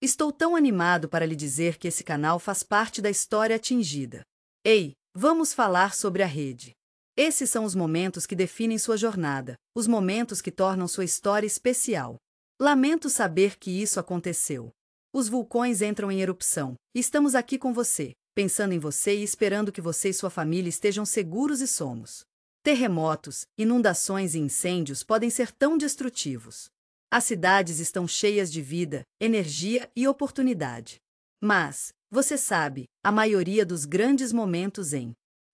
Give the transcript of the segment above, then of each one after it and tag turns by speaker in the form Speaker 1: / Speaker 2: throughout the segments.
Speaker 1: Estou tão animado para lhe dizer que esse canal faz parte da história atingida. Ei, vamos falar sobre a rede. Esses são os momentos que definem sua jornada, os momentos que tornam sua história especial. Lamento saber que isso aconteceu. Os vulcões entram em erupção, e estamos aqui com você, pensando em você e esperando que você e sua família estejam seguros e somos. Terremotos, inundações e incêndios podem ser tão destrutivos. As cidades estão cheias de vida, energia e oportunidade. Mas, você sabe, a maioria dos grandes momentos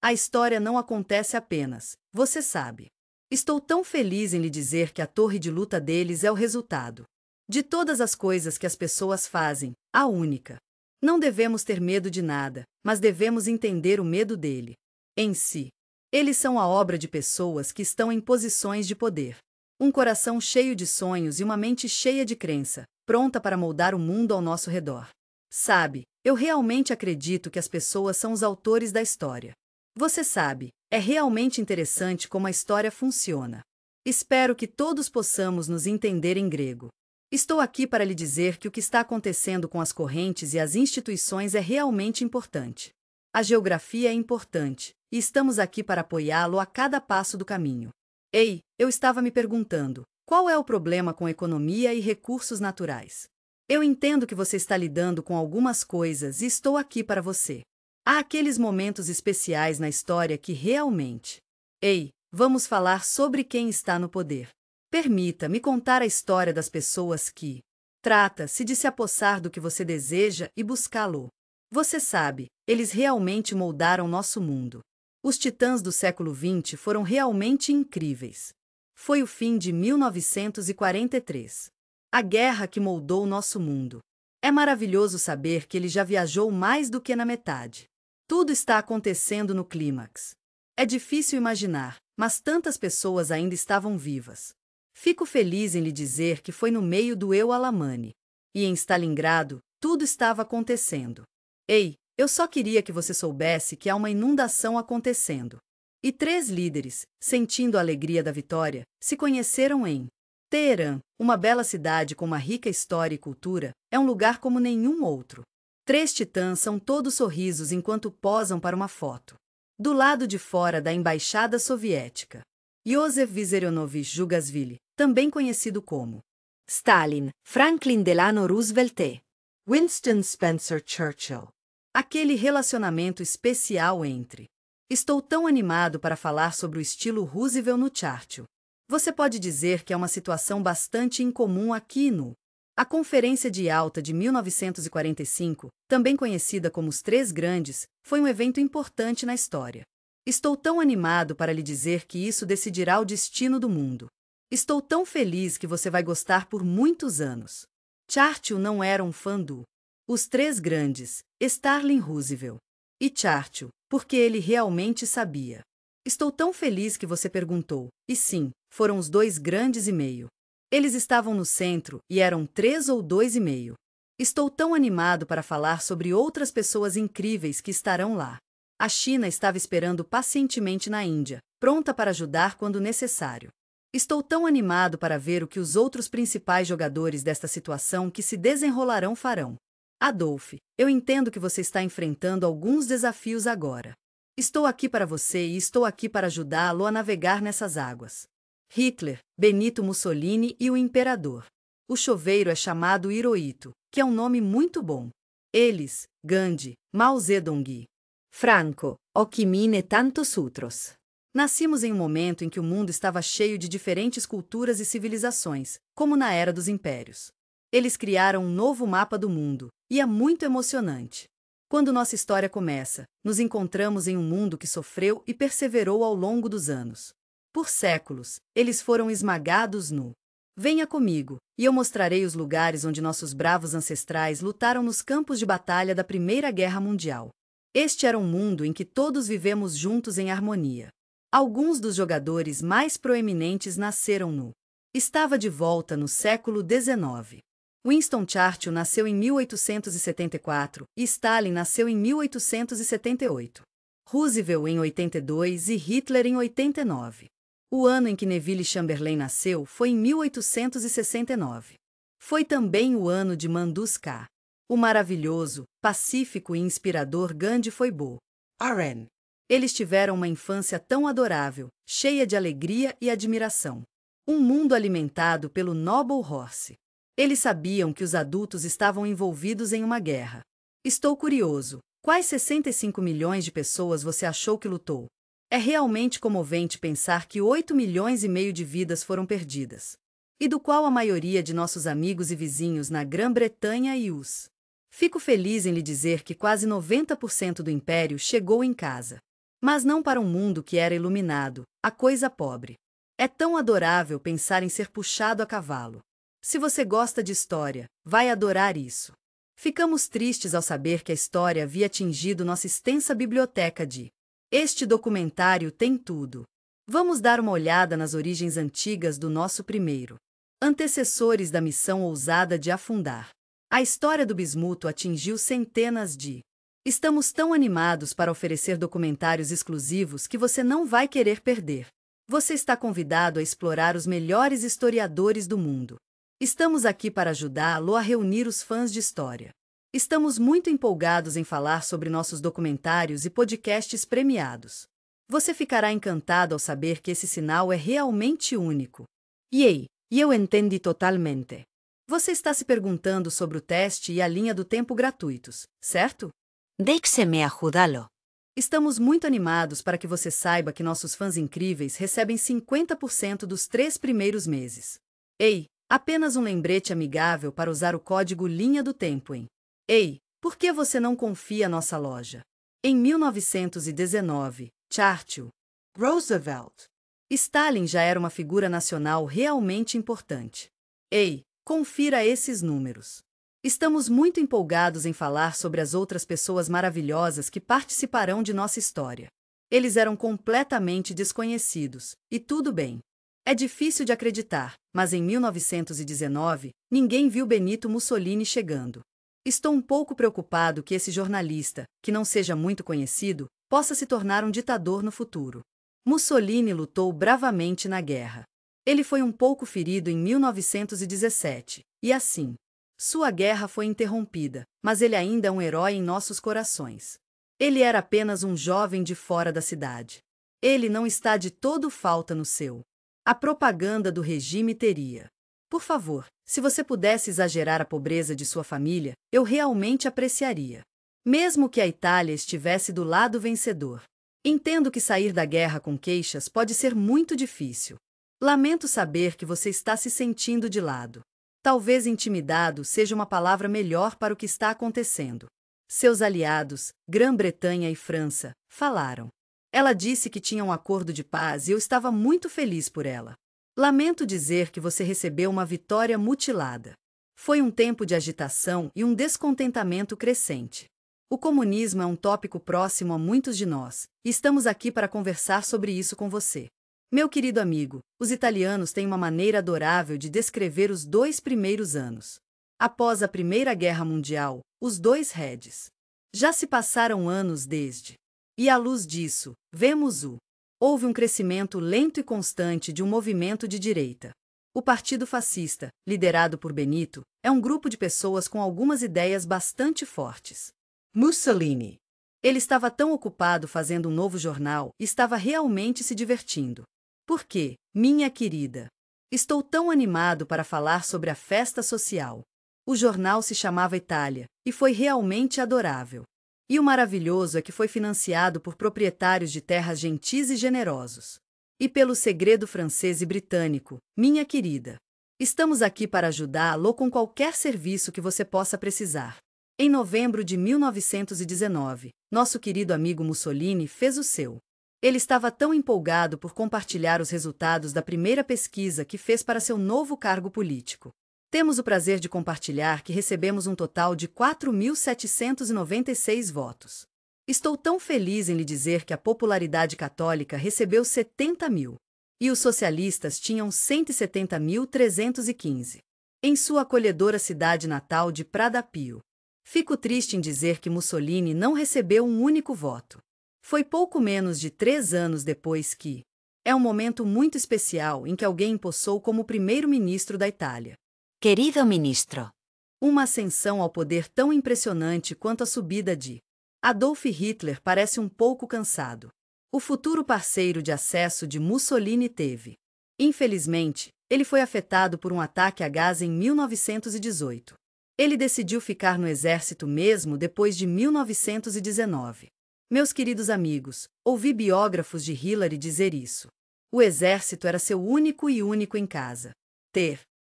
Speaker 1: a história não acontece apenas, você sabe. Estou tão feliz em lhe dizer que a torre de luta deles é o resultado de todas as coisas que as pessoas fazem, a única. Não devemos ter medo de nada, mas devemos entender o medo dele. Em si. Eles são a obra de pessoas que estão em posições de poder. Um coração cheio de sonhos e uma mente cheia de crença, pronta para moldar o mundo ao nosso redor. Sabe, eu realmente acredito que as pessoas são os autores da história. Você sabe, é realmente interessante como a história funciona. Espero que todos possamos nos entender em grego. Estou aqui para lhe dizer que o que está acontecendo com as correntes e as instituições é realmente importante. A geografia é importante, e estamos aqui para apoiá-lo a cada passo do caminho. Ei, eu estava me perguntando, qual é o problema com economia e recursos naturais? Eu entendo que você está lidando com algumas coisas e estou aqui para você. Há aqueles momentos especiais na história que realmente... Ei, vamos falar sobre quem está no poder. Permita-me contar a história das pessoas que... Trata-se de se apossar do que você deseja e buscá-lo. Você sabe, eles realmente moldaram nosso mundo. Os titãs do século XX foram realmente incríveis. Foi o fim de 1943. A guerra que moldou nosso mundo. É maravilhoso saber que ele já viajou mais do que na metade. Tudo está acontecendo no clímax. É difícil imaginar, mas tantas pessoas ainda estavam vivas. Fico feliz em lhe dizer que foi no meio do Alamanni. E em Stalingrado, tudo estava acontecendo. Ei, eu só queria que você soubesse que há uma inundação acontecendo. E 3 líderes, sentindo a alegria da vitória, se conheceram em Teherã, uma bela cidade com uma rica história e cultura, é um lugar como nenhum outro. 3 titãs são todos sorrisos enquanto posam para uma foto. Do lado de fora da embaixada soviética. Joseph Vissarionovich Jugasvili, também conhecido como Stalin, Franklin Delano Roosevelt e Winston Spencer Churchill. Aquele relacionamento especial entre. Estou tão animado para falar sobre o estilo Roosevelt no Churchill. Você pode dizer que é uma situação bastante incomum aqui no... A Conferência de Yalta de 1945, também conhecida como os Três Grandes, foi um evento importante na história. Estou tão animado para lhe dizer que isso decidirá o destino do mundo. Estou tão feliz que você vai gostar por muitos anos. Churchill não era um fã do Os Três Grandes, Stalin Roosevelt. E Churchill, porque ele realmente sabia. Estou tão feliz que você perguntou, e sim, foram os 2 grandes e meio. Eles estavam no centro e eram 3 ou 2,5. Estou tão animado para falar sobre outras pessoas incríveis que estarão lá. A China estava esperando pacientemente na Índia, pronta para ajudar quando necessário. Estou tão animado para ver o que os outros principais jogadores desta situação que se desenrolarão farão. Adolf, eu entendo que você está enfrentando alguns desafios agora. Estou aqui para você e estou aqui para ajudá-lo a navegar nessas águas. Hitler, Benito Mussolini e o Imperador. O choveiro é chamado Hirohito, que é um nome muito bom. Eles, Gandhi, Mao Zedong, Franco, Ho Chi Minh e tantos outros. Nascimos em um momento em que o mundo estava cheio de diferentes culturas e civilizações, como na Era dos Impérios. Eles criaram um novo mapa do mundo, e é muito emocionante. Quando nossa história começa, nos encontramos em um mundo que sofreu e perseverou ao longo dos anos. Por séculos, eles foram esmagados no... Venha comigo, e eu mostrarei os lugares onde nossos bravos ancestrais lutaram nos campos de batalha da Primeira Guerra Mundial. Este era um mundo em que todos vivemos juntos em harmonia. Alguns dos jogadores mais proeminentes nasceram no... Estava de volta no século XIX. Winston Churchill nasceu em 1874 e Stalin nasceu em 1878. Roosevelt em 82 e Hitler em 89. O ano em que Neville Chamberlain nasceu foi em 1869. Foi também o ano de Mandus K. O maravilhoso, pacífico e inspirador Gandhi foi Bo. Aren. Eles tiveram uma infância tão adorável, cheia de alegria e admiração. Um mundo alimentado pelo Noble Horse. Eles sabiam que os adultos estavam envolvidos em uma guerra. Estou curioso, quais 65 milhões de pessoas você achou que lutou? É realmente comovente pensar que 8 milhões e meio de vidas foram perdidas. E do qual a maioria de nossos amigos e vizinhos na Grã-Bretanha e US. Fico feliz em lhe dizer que quase 90% do império chegou em casa. Mas não para um mundo que era iluminado, a coisa pobre. É tão adorável pensar em ser puxado a cavalo. Se você gosta de história, vai adorar isso. Ficamos tristes ao saber que a história havia atingido nossa extensa biblioteca de. Este documentário tem tudo. Vamos dar uma olhada nas origens antigas do nosso primeiro. Antecessores da missão ousada de afundar. A história do bismuto atingiu centenas de. Estamos tão animados para oferecer documentários exclusivos que você não vai querer perder. Você está convidado a explorar os melhores historiadores do mundo. Estamos aqui para ajudá-lo a reunir os fãs de história. Estamos muito empolgados em falar sobre nossos documentários e podcasts premiados. Você ficará encantado ao saber que esse sinal é realmente único. E eu entendi totalmente. Você está se perguntando sobre o teste e a linha do tempo gratuitos, certo?
Speaker 2: Déxeme ajudá-lo.
Speaker 1: Estamos muito animados para que você saiba que nossos fãs incríveis recebem 50% dos 3 primeiros meses. Apenas um lembrete amigável para usar o código Linha do Tempo em. Por que você não confia nossa loja? Em 1919, Churchill, Roosevelt, Stalin já era uma figura nacional realmente importante. Confira esses números. Estamos muito empolgados em falar sobre as outras pessoas maravilhosas que participarão de nossa história. Eles eram completamente desconhecidos, e tudo bem. É difícil de acreditar, mas em 1919, ninguém viu Benito Mussolini chegando. Estou um pouco preocupado que esse jornalista, que não seja muito conhecido, possa se tornar um ditador no futuro. Mussolini lutou bravamente na guerra. Ele foi um pouco ferido em 1917, e assim. Sua guerra foi interrompida, mas ele ainda é um herói em nossos corações. Ele era apenas um jovem de fora da cidade. Ele não está de todo falta no seu. A propaganda do regime teria. Por favor, se você pudesse exagerar a pobreza de sua família, eu realmente apreciaria. Mesmo que a Itália estivesse do lado vencedor. Entendo que sair da guerra com queixas pode ser muito difícil. Lamento saber que você está se sentindo de lado. Talvez intimidado seja uma palavra melhor para o que está acontecendo. Seus aliados, Grã-Bretanha e França, falaram. Ela disse que tinha um acordo de paz e eu estava muito feliz por ela. Lamento dizer que você recebeu uma vitória mutilada. Foi um tempo de agitação e um descontentamento crescente. O comunismo é um tópico próximo a muitos de nós, e estamos aqui para conversar sobre isso com você. Meu querido amigo, os italianos têm uma maneira adorável de descrever os 2 primeiros anos. Após a Primeira Guerra Mundial, os 2 redes. Já se passaram anos desde. E à luz disso, vemos houve um crescimento lento e constante de um movimento de direita. O Partido Fascista, liderado por Benito, é um grupo de pessoas com algumas ideias bastante fortes. Mussolini. Ele estava tão ocupado fazendo um novo jornal e estava realmente se divertindo. Por quê, minha querida? Estou tão animado para falar sobre a festa social. O jornal se chamava Itália, e foi realmente adorável. E o maravilhoso é que foi financiado por proprietários de terras gentis e generosos. E pelo segredo francês e britânico, minha querida. Estamos aqui para ajudá-lo com qualquer serviço que você possa precisar. Em novembro de 1919, nosso querido amigo Mussolini fez o seu. Ele estava tão empolgado por compartilhar os resultados da primeira pesquisa que fez para seu novo cargo político. Temos o prazer de compartilhar que recebemos um total de 4.796 votos. Estou tão feliz em lhe dizer que a popularidade católica recebeu 70.000. E os socialistas tinham 170.315. Em sua acolhedora cidade natal de Pradapio. Fico triste em dizer que Mussolini não recebeu um único voto. Foi pouco menos de 3 anos depois que. É um momento muito especial em que alguém empossou como primeiro-ministro da Itália.
Speaker 2: Querido ministro,
Speaker 1: Uma ascensão ao poder tão impressionante quanto a subida de Adolf Hitler parece um pouco cansado. O futuro parceiro de acesso de Mussolini teve. Infelizmente, ele foi afetado por um ataque a gás em 1918. Ele decidiu ficar no exército mesmo depois de 1919. Meus queridos amigos, ouvi biógrafos de Hillary dizer isso. O exército era seu único em casa.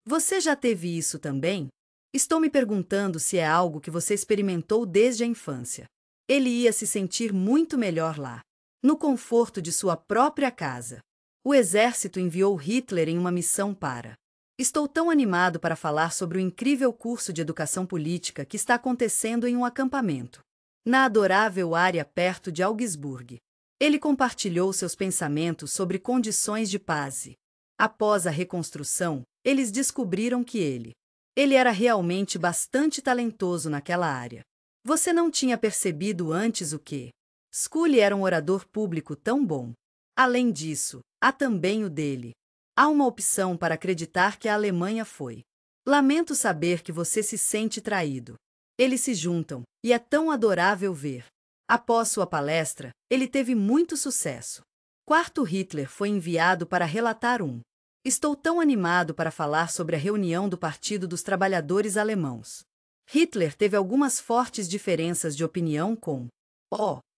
Speaker 1: Você já teve isso também? Estou me perguntando se é algo que você experimentou desde a infância. Ele ia se sentir muito melhor lá, no conforto de sua própria casa. O exército enviou Hitler em uma missão para. Estou tão animado para falar sobre o incrível curso de educação política que está acontecendo em um acampamento, na adorável área perto de Augsburg. Ele compartilhou seus pensamentos sobre condições de paz. Após a reconstrução, eles descobriram que ele era realmente bastante talentoso naquela área. Você não tinha percebido antes o que? Scully era um orador público tão bom. Além disso, há também o dele. Há uma opção para acreditar que a Alemanha foi. Lamento saber que você se sente traído. Eles se juntam, e é tão adorável ver. Após sua palestra, ele teve muito sucesso. Quarto Hitler foi enviado para relatar um. Estou tão animado para falar sobre a reunião do Partido dos Trabalhadores Alemãos. Hitler teve algumas fortes diferenças de opinião com.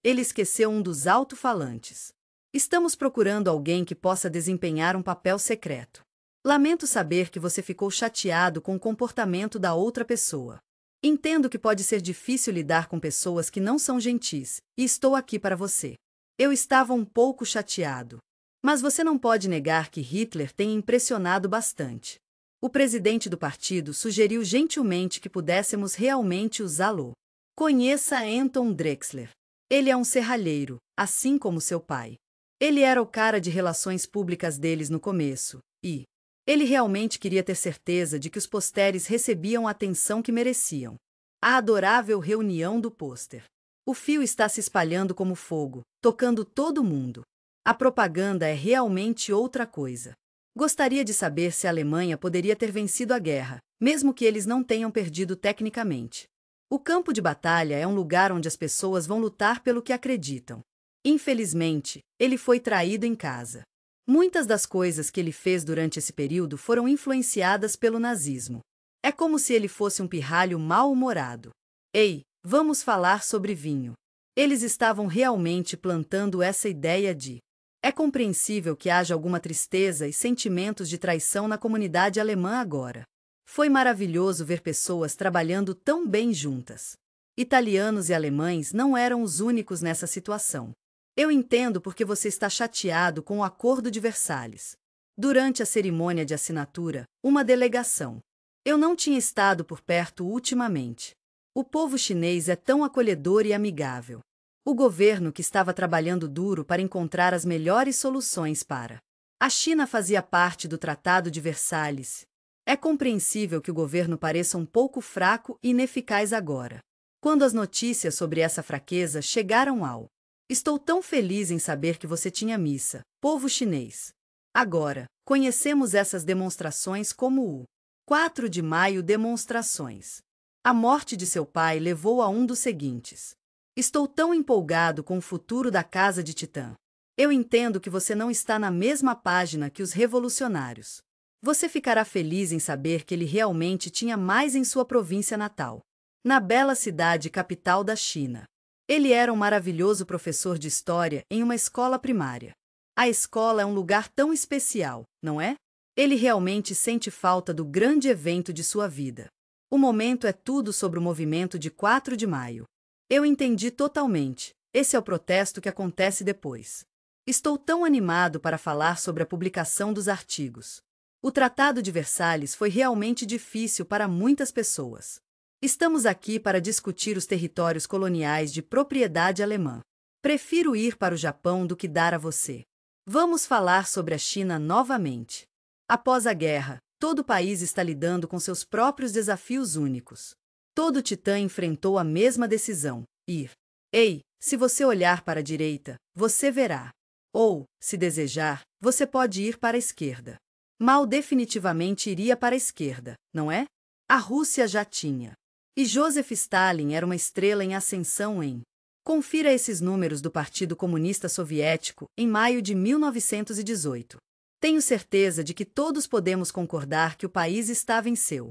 Speaker 1: Ele esqueceu um dos alto-falantes. Estamos procurando alguém que possa desempenhar um papel secreto. Lamento saber que você ficou chateado com o comportamento da outra pessoa. Entendo que pode ser difícil lidar com pessoas que não são gentis, e estou aqui para você. Eu estava um pouco chateado. Mas você não pode negar que Hitler tem impressionado bastante. O presidente do partido sugeriu gentilmente que pudéssemos realmente usá-lo. Conheça Anton Drexler. Ele é um serralheiro, assim como seu pai. Ele era o cara de relações públicas deles no começo, e ele realmente queria ter certeza de que os posteres recebiam a atenção que mereciam. A adorável reunião do pôster. O fio está se espalhando como fogo, tocando todo mundo. A propaganda é realmente outra coisa. Gostaria de saber se a Alemanha poderia ter vencido a guerra, mesmo que eles não tenham perdido tecnicamente. O campo de batalha é um lugar onde as pessoas vão lutar pelo que acreditam. Infelizmente, ele foi traído em casa. Muitas das coisas que ele fez durante esse período foram influenciadas pelo nazismo. É como se ele fosse um pirralho mal-humorado. Ei, vamos falar sobre vinho. Eles estavam realmente plantando essa ideia de. É compreensível que haja alguma tristeza e sentimentos de traição na comunidade alemã agora. Foi maravilhoso ver pessoas trabalhando tão bem juntas. Italianos e alemães não eram os únicos nessa situação. Eu entendo porque você está chateado com o Acordo de Versalhes. Durante a cerimônia de assinatura, uma delegação. Eu não tinha estado por perto ultimamente. O povo chinês é tão acolhedor e amigável. O governo que estava trabalhando duro para encontrar as melhores soluções para. A China fazia parte do Tratado de Versalhes. É compreensível que o governo pareça um pouco fraco e ineficaz agora. Quando as notícias sobre essa fraqueza chegaram ao. Estou tão feliz em saber que você tinha missa, povo chinês. Agora, conhecemos essas demonstrações como o 4 de maio demonstrações. A morte de seu pai levou a um dos seguintes. Estou tão empolgado com o futuro da Casa de Titã. Eu entendo que você não está na mesma página que os revolucionários. Você ficará feliz em saber que ele realmente tinha mais em sua província natal, na bela cidade capital da China. Ele era um maravilhoso professor de história em uma escola primária. A escola é um lugar tão especial, não é? Ele realmente sente falta do grande evento de sua vida. O momento é tudo sobre o movimento de 4 de maio. Eu entendi totalmente. Esse é o protesto que acontece depois. Estou tão animado para falar sobre a publicação dos artigos. O Tratado de Versalhes foi realmente difícil para muitas pessoas. Estamos aqui para discutir os territórios coloniais de propriedade alemã. Prefiro ir para o Japão do que dar a você. Vamos falar sobre a China novamente. Após a guerra, todo o país está lidando com seus próprios desafios únicos. Todo titã enfrentou a mesma decisão, ir. Ei, se você olhar para a direita, você verá. Ou, se desejar, você pode ir para a esquerda. Mal definitivamente iria para a esquerda, não é? A Rússia já tinha. E Joseph Stalin era uma estrela em ascensão em. Confira esses números do Partido Comunista Soviético em maio de 1918. Tenho certeza de que todos podemos concordar que o país estava em seu.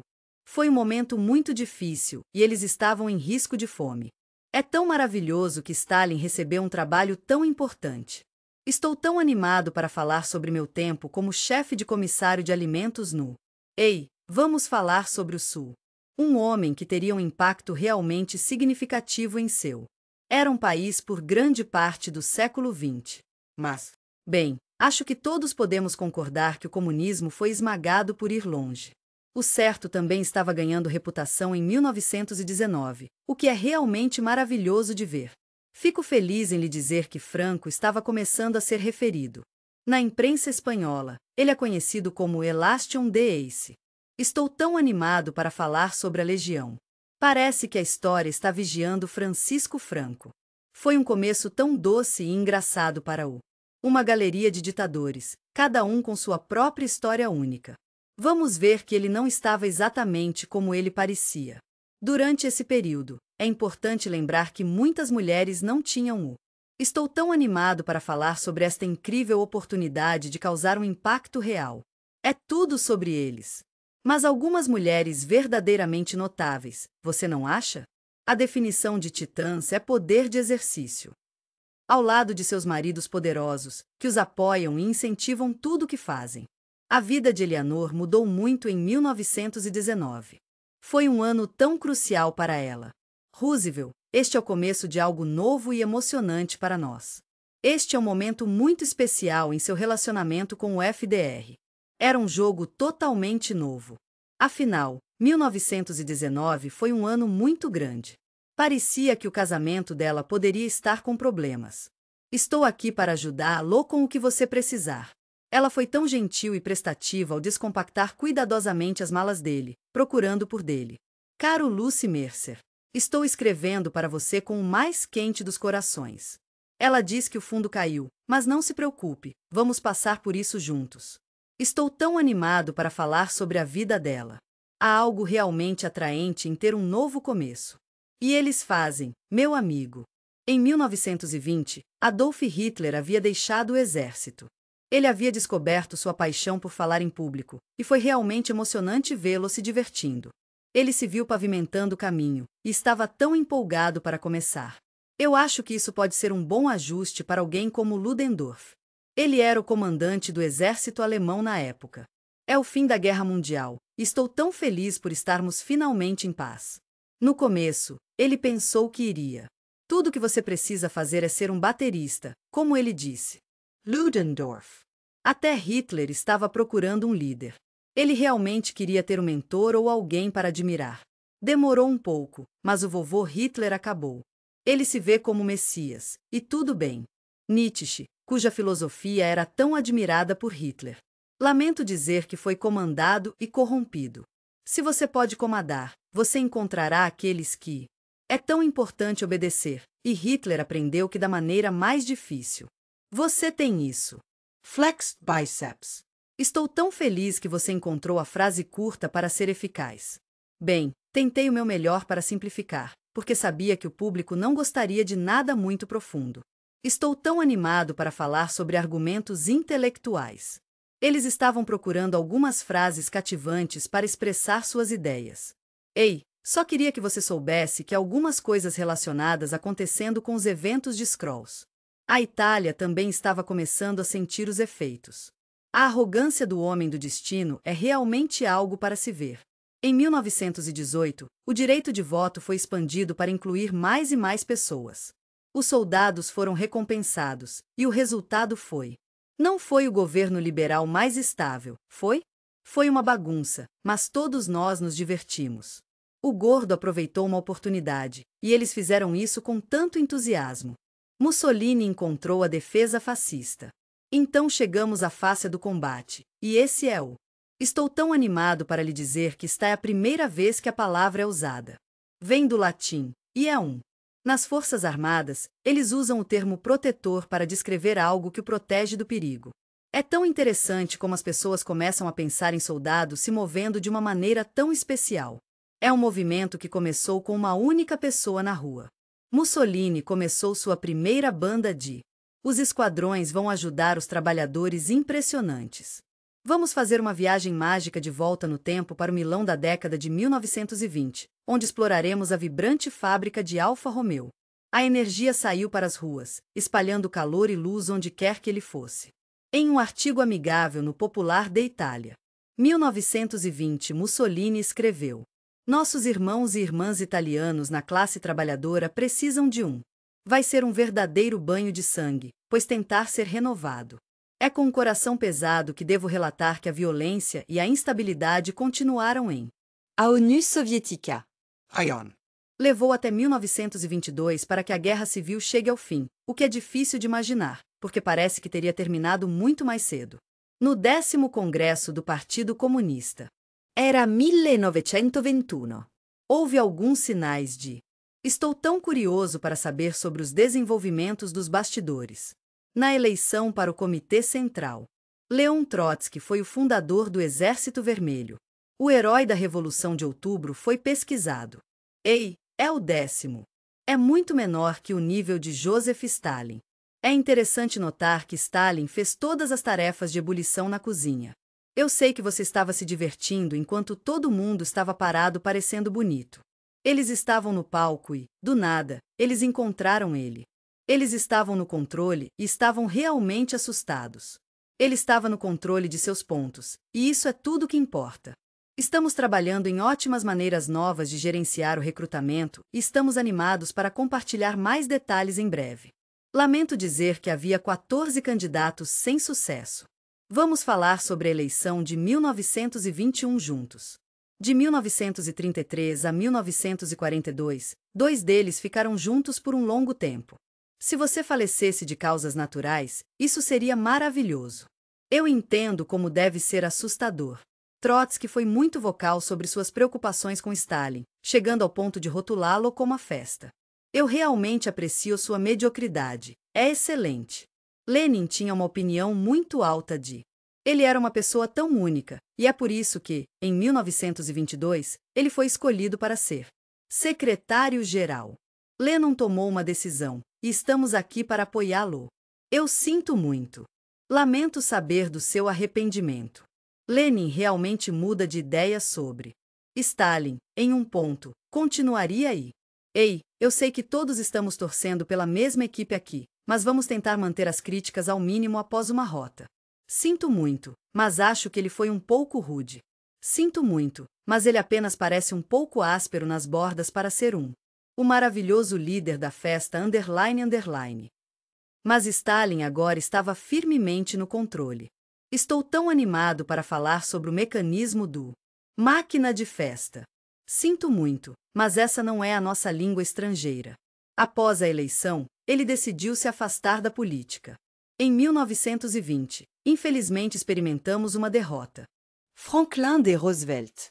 Speaker 1: Foi um momento muito difícil e eles estavam em risco de fome. É tão maravilhoso que Stalin recebeu um trabalho tão importante. Estou tão animado para falar sobre meu tempo como chefe de comissário de alimentos no. Ei, vamos falar sobre o Sul. Um homem que teria um impacto realmente significativo em seu. Era um país por grande parte do século XX. Mas, bem, acho que todos podemos concordar que o comunismo foi esmagado por ir longe. O certo também estava ganhando reputação em 1919, o que é realmente maravilhoso de ver. Fico feliz em lhe dizer que Franco estava começando a ser referido. Na imprensa espanhola, ele é conhecido como Elation de Ace. Estou tão animado para falar sobre a Legião. Parece que a história está vigiando Francisco Franco. Foi um começo tão doce e engraçado para o. Uma galeria de ditadores, cada um com sua própria história única. Vamos ver que ele não estava exatamente como ele parecia. Durante esse período, é importante lembrar que muitas mulheres não tinham o. Estou tão animado para falar sobre esta incrível oportunidade de causar um impacto real. É tudo sobre eles. Mas algumas mulheres verdadeiramente notáveis, você não acha? A definição de titãs é poder de exercício. Ao lado de seus maridos poderosos, que os apoiam e incentivam tudo o que fazem. A vida de Eleanor mudou muito em 1919. Foi um ano tão crucial para ela. Roosevelt, este é o começo de algo novo e emocionante para nós. Este é um momento muito especial em seu relacionamento com o FDR. Era um jogo totalmente novo. Afinal, 1919 foi um ano muito grande. Parecia que o casamento dela poderia estar com problemas. Estou aqui para ajudá-lo com o que você precisar. Ela foi tão gentil e prestativa ao descompactar cuidadosamente as malas dele, procurando por dele. Caro Lucy Mercer, estou escrevendo para você com o mais quente dos corações. Ela diz que o fundo caiu, mas não se preocupe, vamos passar por isso juntos. Estou tão animado para falar sobre a vida dela. Há algo realmente atraente em ter um novo começo. E eles fazem, meu amigo. Em 1920, Adolf Hitler havia deixado o exército. Ele havia descoberto sua paixão por falar em público, e foi realmente emocionante vê-lo se divertindo. Ele se viu pavimentando o caminho, e estava tão empolgado para começar. Eu acho que isso pode ser um bom ajuste para alguém como Ludendorff. Ele era o comandante do exército alemão na época. É o fim da Guerra Mundial, e estou tão feliz por estarmos finalmente em paz. No começo, ele pensou que iria. Tudo o que você precisa fazer é ser um baterista, como ele disse. Ludendorff. Até Hitler estava procurando um líder. Ele realmente queria ter um mentor ou alguém para admirar. Demorou um pouco, mas o vovô Hitler acabou. Ele se vê como Messias, e tudo bem. Nietzsche, cuja filosofia era tão admirada por Hitler. Lamento dizer que foi comandado e corrompido. Se você pode comandar, você encontrará aqueles que. É tão importante obedecer, e Hitler aprendeu que da maneira mais difícil. Você tem isso. Flexed biceps. Estou tão feliz que você encontrou a frase curta para ser eficaz. Bem, tentei o meu melhor para simplificar, porque sabia que o público não gostaria de nada muito profundo. Estou tão animado para falar sobre argumentos intelectuais. Eles estavam procurando algumas frases cativantes para expressar suas ideias. Ei, só queria que você soubesse que algumas coisas relacionadas acontecendo com os eventos de Scrolls. A Itália também estava começando a sentir os efeitos. A arrogância do homem do destino é realmente algo para se ver. Em 1918, o direito de voto foi expandido para incluir mais e mais pessoas. Os soldados foram recompensados, e o resultado foi. Não foi o governo liberal mais estável, foi? Foi uma bagunça, mas todos nós nos divertimos. O gordo aproveitou uma oportunidade, e eles fizeram isso com tanto entusiasmo. Mussolini encontrou a defesa fascista. Então chegamos à face do combate, e esse é o. Estou tão animado para lhe dizer que esta é a primeira vez que a palavra é usada. Vem do latim, e é um. Nas Forças Armadas, eles usam o termo protetor para descrever algo que o protege do perigo. É tão interessante como as pessoas começam a pensar em soldados se movendo de uma maneira tão especial. É um movimento que começou com uma única pessoa na rua. Mussolini começou sua primeira banda de Os esquadrões vão ajudar os trabalhadores impressionantes. Vamos fazer uma viagem mágica de volta no tempo para o Milão da década de 1920, onde exploraremos a vibrante fábrica de Alfa Romeo. A energia saiu para as ruas, espalhando calor e luz onde quer que ele fosse. Em um artigo amigável no Popular de Itália, 1920, Mussolini escreveu: Nossos irmãos e irmãs italianos na classe trabalhadora precisam de Vai ser um verdadeiro banho de sangue, pois tentar ser renovado. É com o coração pesado que devo relatar que a violência e a instabilidade continuaram em
Speaker 2: A ONU Soviética.
Speaker 3: Ion.
Speaker 1: Levou até 1922 para que a guerra civil chegue ao fim, o que é difícil de imaginar, porque parece que teria terminado muito mais cedo. No 10º Congresso do Partido Comunista,
Speaker 2: Era 1921.
Speaker 1: houve alguns sinais de Estou tão curioso para saber sobre os desenvolvimentos dos bastidores. Na eleição para o Comitê Central, Leon Trotsky foi o fundador do Exército Vermelho. O herói da Revolução de Outubro foi pesquisado. Ei, é o 10º. É muito menor que o nível de Joseph Stalin. É interessante notar que Stalin fez todas as tarefas de ebulição na cozinha. Eu sei que você estava se divertindo enquanto todo mundo estava parado parecendo bonito. Eles estavam no palco e, do nada, eles encontraram ele. Eles estavam no controle e estavam realmente assustados. Ele estava no controle de seus pontos, e isso é tudo que importa. Estamos trabalhando em ótimas maneiras novas de gerenciar o recrutamento e estamos animados para compartilhar mais detalhes em breve. Lamento dizer que havia 14 candidatos sem sucesso. Vamos falar sobre a eleição de 1921 juntos. De 1933 a 1942, 2 deles ficaram juntos por um longo tempo. Se você falecesse de causas naturais, isso seria maravilhoso. Eu entendo como deve ser assustador. Trotsky foi muito vocal sobre suas preocupações com Stalin, chegando ao ponto de rotulá-lo como a festa. Eu realmente aprecio sua mediocridade. É excelente. Lenin tinha uma opinião muito alta de Ele era uma pessoa tão única, e é por isso que, em 1922, ele foi escolhido para ser secretário-geral. Lenin tomou uma decisão, e estamos aqui para apoiá-lo. Eu sinto muito. Lamento saber do seu arrependimento. Lenin realmente muda de ideia sobre Stalin, em um ponto, continuaria aí. Ei, eu sei que todos estamos torcendo pela mesma equipe aqui, mas vamos tentar manter as críticas ao mínimo após uma rota. Sinto muito, mas acho que ele foi um pouco rude. Sinto muito, mas ele apenas parece um pouco áspero nas bordas para ser o maravilhoso líder da festa __. Mas Stalin agora estava firmemente no controle. Estou tão animado para falar sobre o mecanismo do máquina de festa. Sinto muito, mas essa não é a nossa língua estrangeira. Após a eleição, ele decidiu se afastar da política. Em 1920, infelizmente experimentamos uma derrota.
Speaker 2: Franklin D. Roosevelt.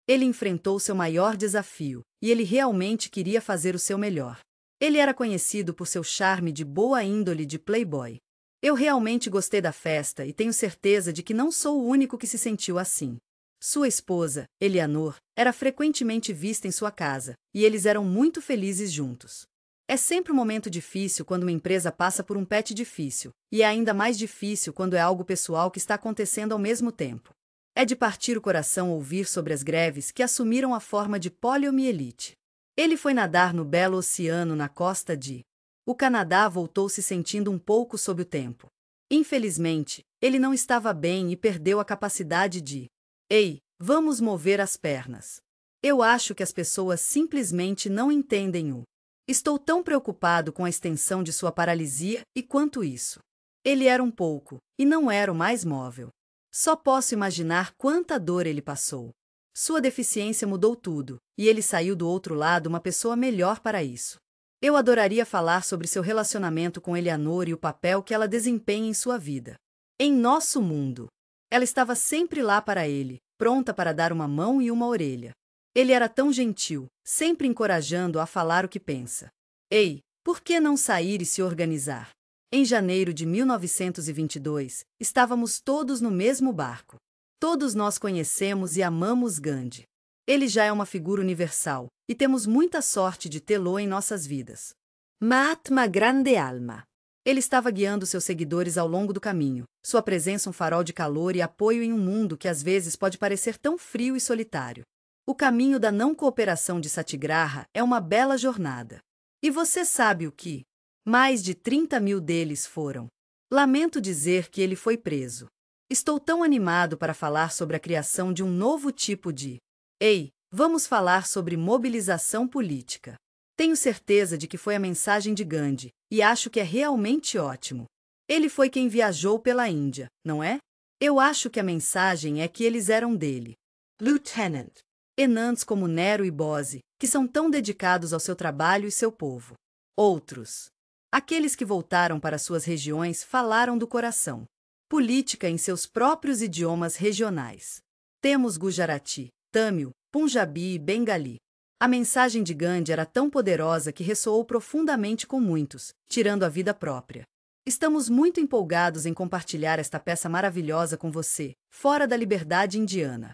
Speaker 1: Ele enfrentou seu maior desafio, e ele realmente queria fazer o seu melhor. Ele era conhecido por seu charme de boa índole de playboy. Eu realmente gostei da festa e tenho certeza de que não sou o único que se sentiu assim. Sua esposa, Eleanor, era frequentemente vista em sua casa, e eles eram muito felizes juntos. É sempre um momento difícil quando uma empresa passa por um patch difícil, e é ainda mais difícil quando é algo pessoal que está acontecendo ao mesmo tempo. É de partir o coração ouvir sobre as greves que assumiram a forma de poliomielite. Ele foi nadar no belo oceano na costa de O Canadá voltou se sentindo um pouco sob o tempo. Infelizmente, ele não estava bem e perdeu a capacidade de Ei, vamos mover as pernas. Eu acho que as pessoas simplesmente não entendem o Estou tão preocupado com a extensão de sua paralisia e quanto isso. Ele era um pouco, e não era o mais móvel. Só posso imaginar quanta dor ele passou. Sua deficiência mudou tudo, e ele saiu do outro lado uma pessoa melhor para isso. Eu adoraria falar sobre seu relacionamento com Eleanor e o papel que ela desempenha em sua vida. Em nosso mundo. Ela estava sempre lá para ele, pronta para dar uma mão e uma orelha. Ele era tão gentil, sempre encorajando-a a falar o que pensa. Ei, por que não sair e se organizar? Em janeiro de 1922, estávamos todos no mesmo barco. Todos nós conhecemos e amamos Gandhi. Ele já é uma figura universal, e temos muita sorte de tê-lo em nossas vidas.
Speaker 2: Mahatma Grande Alma.
Speaker 1: Ele estava guiando seus seguidores ao longo do caminho, sua presença um farol de calor e apoio em um mundo que às vezes pode parecer tão frio e solitário. O caminho da não cooperação de Satyagraha é uma bela jornada. E você sabe o que? Mais de 30.000 deles foram. Lamento dizer que ele foi preso. Estou tão animado para falar sobre a criação de um novo tipo de... Ei, vamos falar sobre mobilização política. Tenho certeza de que foi a mensagem de Gandhi, e acho que é realmente ótimo. Ele foi quem viajou pela Índia, não é? Eu acho que a mensagem é que eles eram dele.
Speaker 2: Lieutenant.
Speaker 1: Enantes como Nero e Bose, que são tão dedicados ao seu trabalho e seu povo. Outros. Aqueles que voltaram para suas regiões falaram do coração. Política em seus próprios idiomas regionais. Temos Gujarati, Tâmil, Punjabi e Bengali. A mensagem de Gandhi era tão poderosa que ressoou profundamente com muitos, tirando a vida própria. Estamos muito empolgados em compartilhar esta peça maravilhosa com você, fora da liberdade indiana.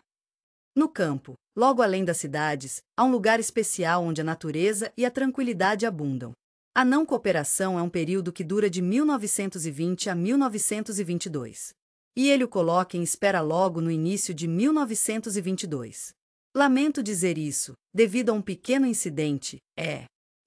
Speaker 1: No campo, logo além das cidades, há um lugar especial onde a natureza e a tranquilidade abundam. A não cooperação é um período que dura de 1920 a 1922. E ele o coloca em espera logo no início de 1922. Lamento dizer isso, devido a um pequeno incidente,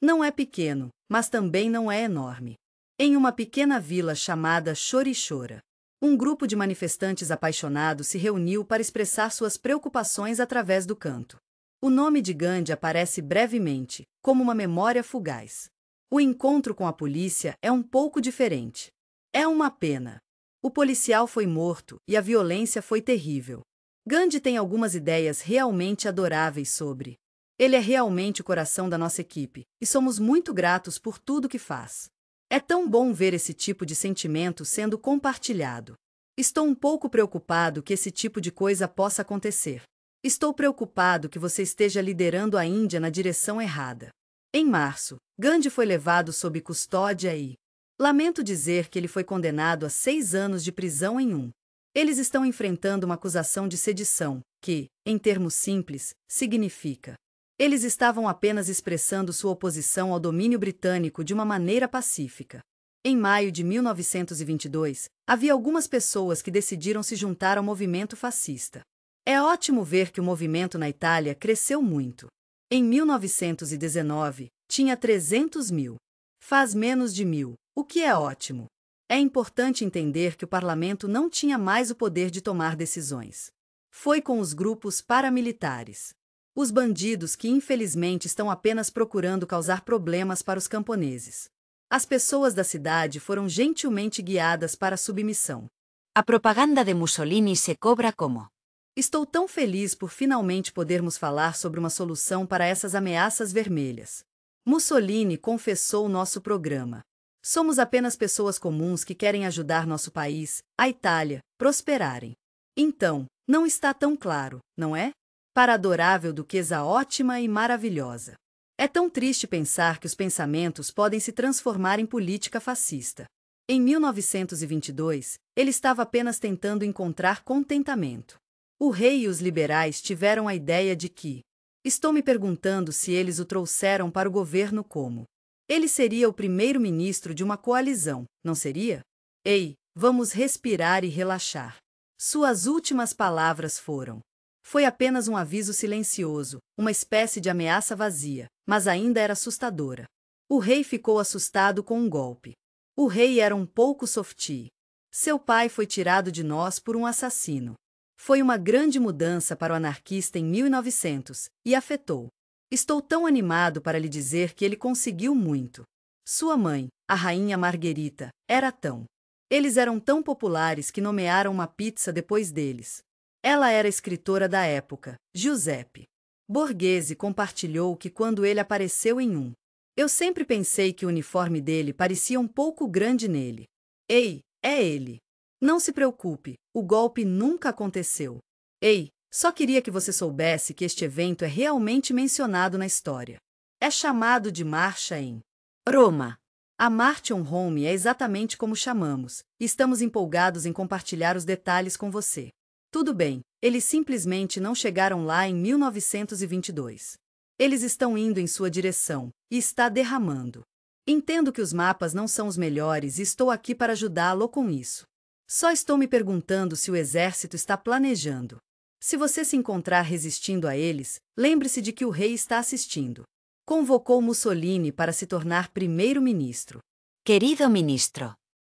Speaker 1: não é pequeno, mas também não é enorme. Em uma pequena vila chamada Chorichora, um grupo de manifestantes apaixonados se reuniu para expressar suas preocupações através do canto. O nome de Gandhi aparece brevemente, como uma memória fugaz. O encontro com a polícia é um pouco diferente. É uma pena. O policial foi morto e a violência foi terrível. Gandhi tem algumas ideias realmente adoráveis sobre. Ele é realmente o coração da nossa equipe, e somos muito gratos por tudo que faz. É tão bom ver esse tipo de sentimento sendo compartilhado. Estou um pouco preocupado que esse tipo de coisa possa acontecer. Estou preocupado que você esteja liderando a Índia na direção errada. Em março, Gandhi foi levado sob custódia e... Lamento dizer que ele foi condenado a 6 anos de prisão em um. Eles estão enfrentando uma acusação de sedição, que, em termos simples, significa: eles estavam apenas expressando sua oposição ao domínio britânico de uma maneira pacífica. Em maio de 1922, havia algumas pessoas que decidiram se juntar ao movimento fascista. É ótimo ver que o movimento na Itália cresceu muito. Em 1919, tinha 300.000. Faz menos de 1.000, o que é ótimo. É importante entender que o parlamento não tinha mais o poder de tomar decisões. Foi com os grupos paramilitares. Os bandidos que infelizmente estão apenas procurando causar problemas para os camponeses. As pessoas da cidade foram gentilmente guiadas para a submissão.
Speaker 2: A propaganda de Mussolini se cobra como.
Speaker 1: Estou tão feliz por finalmente podermos falar sobre uma solução para essas ameaças vermelhas. Mussolini confessou nosso programa. Somos apenas pessoas comuns que querem ajudar nosso país, a Itália, prosperarem. Então, não está tão claro, não é? Para adorável duquesa ótima e maravilhosa. É tão triste pensar que os pensamentos podem se transformar em política fascista. Em 1922, ele estava apenas tentando encontrar contentamento. O rei e os liberais tiveram a ideia de que... Estou me perguntando se eles o trouxeram para o governo como... Ele seria o primeiro-ministro de uma coalizão, não seria? Ei, vamos respirar e relaxar. Suas últimas palavras foram... Foi apenas um aviso silencioso, uma espécie de ameaça vazia, mas ainda era assustadora. O rei ficou assustado com um golpe. O rei era um pouco softy. Seu pai foi tirado de nós por um assassino. Foi uma grande mudança para o anarquista em 1900, e afetou. Estou tão animado para lhe dizer que ele conseguiu muito. Sua mãe, a rainha Margherita, era tão... Eles eram tão populares que nomearam uma pizza depois deles. Ela era escritora da época, Giuseppe Borghese compartilhou que quando ele apareceu em um... Eu sempre pensei que o uniforme dele parecia um pouco grande nele. Ei, é ele. Não se preocupe, o golpe nunca aconteceu. Ei, só queria que você soubesse que este evento é realmente mencionado na história. É chamado de Marcha em
Speaker 2: Roma.
Speaker 1: A March on Rome é exatamente como chamamos, e estamos empolgados em compartilhar os detalhes com você. Tudo bem, Eles simplesmente não chegaram lá em 1922. Eles estão indo em sua direção, e está derramando. Entendo que os mapas não são os melhores e estou aqui para ajudá-lo com isso. Só estou me perguntando se o exército está planejando. Se você se encontrar resistindo a eles, lembre-se de que o rei está assistindo. Convocou Mussolini para se tornar primeiro-ministro.
Speaker 2: Querido ministro.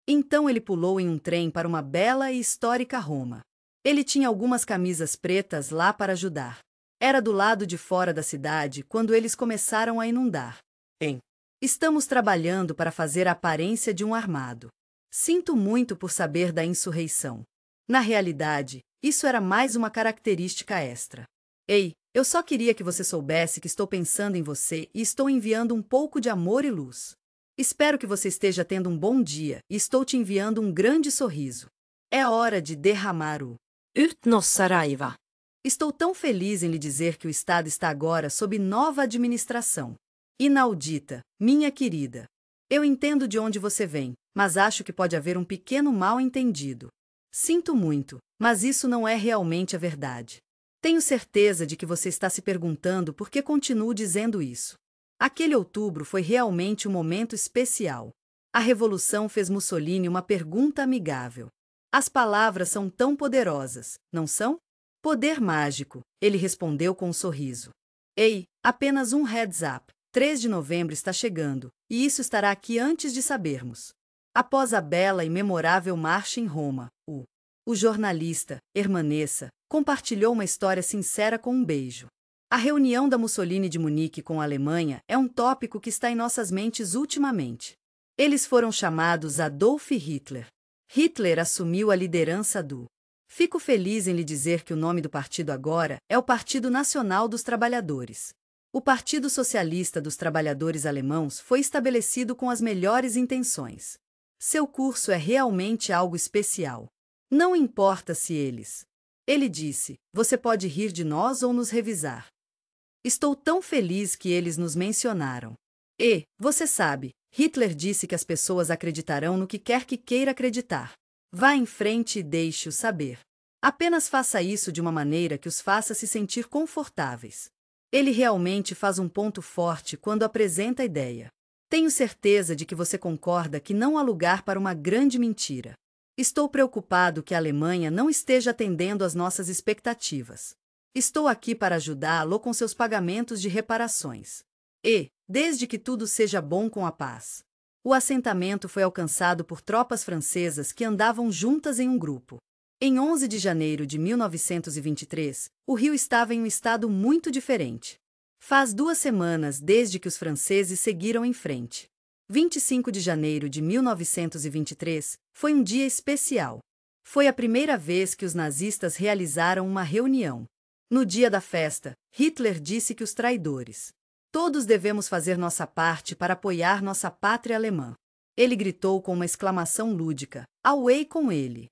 Speaker 1: Então ele pulou em um trem para uma bela e histórica Roma. Ele tinha algumas camisas pretas lá para ajudar. Era do lado de fora da cidade quando eles começaram a inundar. Estamos trabalhando para fazer a aparência de um armado. Sinto muito por saber da insurreição. Na realidade, isso era mais uma característica extra. Ei, eu só queria que você soubesse que estou pensando em você e estou enviando um pouco de amor e luz. Espero que você esteja tendo um bom dia e estou te enviando um grande sorriso. É hora de derramar o
Speaker 2: Utnossa raiva.
Speaker 1: Estou tão feliz em lhe dizer que o Estado está agora sob nova administração. Inaudita, minha querida. Eu entendo de onde você vem, mas acho que pode haver um pequeno mal-entendido. Sinto muito, mas isso não é realmente a verdade. Tenho certeza de que você está se perguntando por que continuo dizendo isso. Aquele outubro foi realmente um momento especial. A Revolução fez Mussolini uma pergunta amigável. As palavras são tão poderosas, não são? Poder mágico, ele respondeu com um sorriso. Ei, apenas um heads up. 3 de novembro está chegando, e isso estará aqui antes de sabermos. Após a bela e memorável marcha em Roma, o jornalista, Hermanessa, compartilhou uma história sincera com um beijo. A reunião da Mussolini de Munique com a Alemanha é um tópico que está em nossas mentes ultimamente. Eles foram chamados Adolf Hitler. Hitler assumiu a liderança do. Fico feliz em lhe dizer que o nome do partido agora é o Partido Nacional dos Trabalhadores. O Partido Socialista dos Trabalhadores Alemãos foi estabelecido com as melhores intenções. Seu curso é realmente algo especial. Não importa se eles. Ele disse, você pode rir de nós ou nos revisar. Estou tão feliz que eles nos mencionaram. E, você sabe, Hitler disse que as pessoas acreditarão no que quer que queira acreditar. Vá em frente e deixe-o saber. Apenas faça isso de uma maneira que os faça se sentir confortáveis. Ele realmente faz um ponto forte quando apresenta a ideia. Tenho certeza de que você concorda que não há lugar para uma grande mentira. Estou preocupado que a Alemanha não esteja atendendo às nossas expectativas. Estou aqui para ajudá-lo com seus pagamentos de reparações. E, desde que tudo seja bom com a paz. O assentamento foi alcançado por tropas francesas que andavam juntas em um grupo. Em 11 de janeiro de 1923, o Rio estava em um estado muito diferente. Faz 2 semanas desde que os franceses seguiram em frente. 25 de janeiro de 1923 foi um dia especial. Foi a primeira vez que os nazistas realizaram uma reunião. No dia da festa, Hitler disse que os traidores. Todos devemos fazer nossa parte para apoiar nossa pátria alemã. Ele gritou com uma exclamação lúdica, away com ele.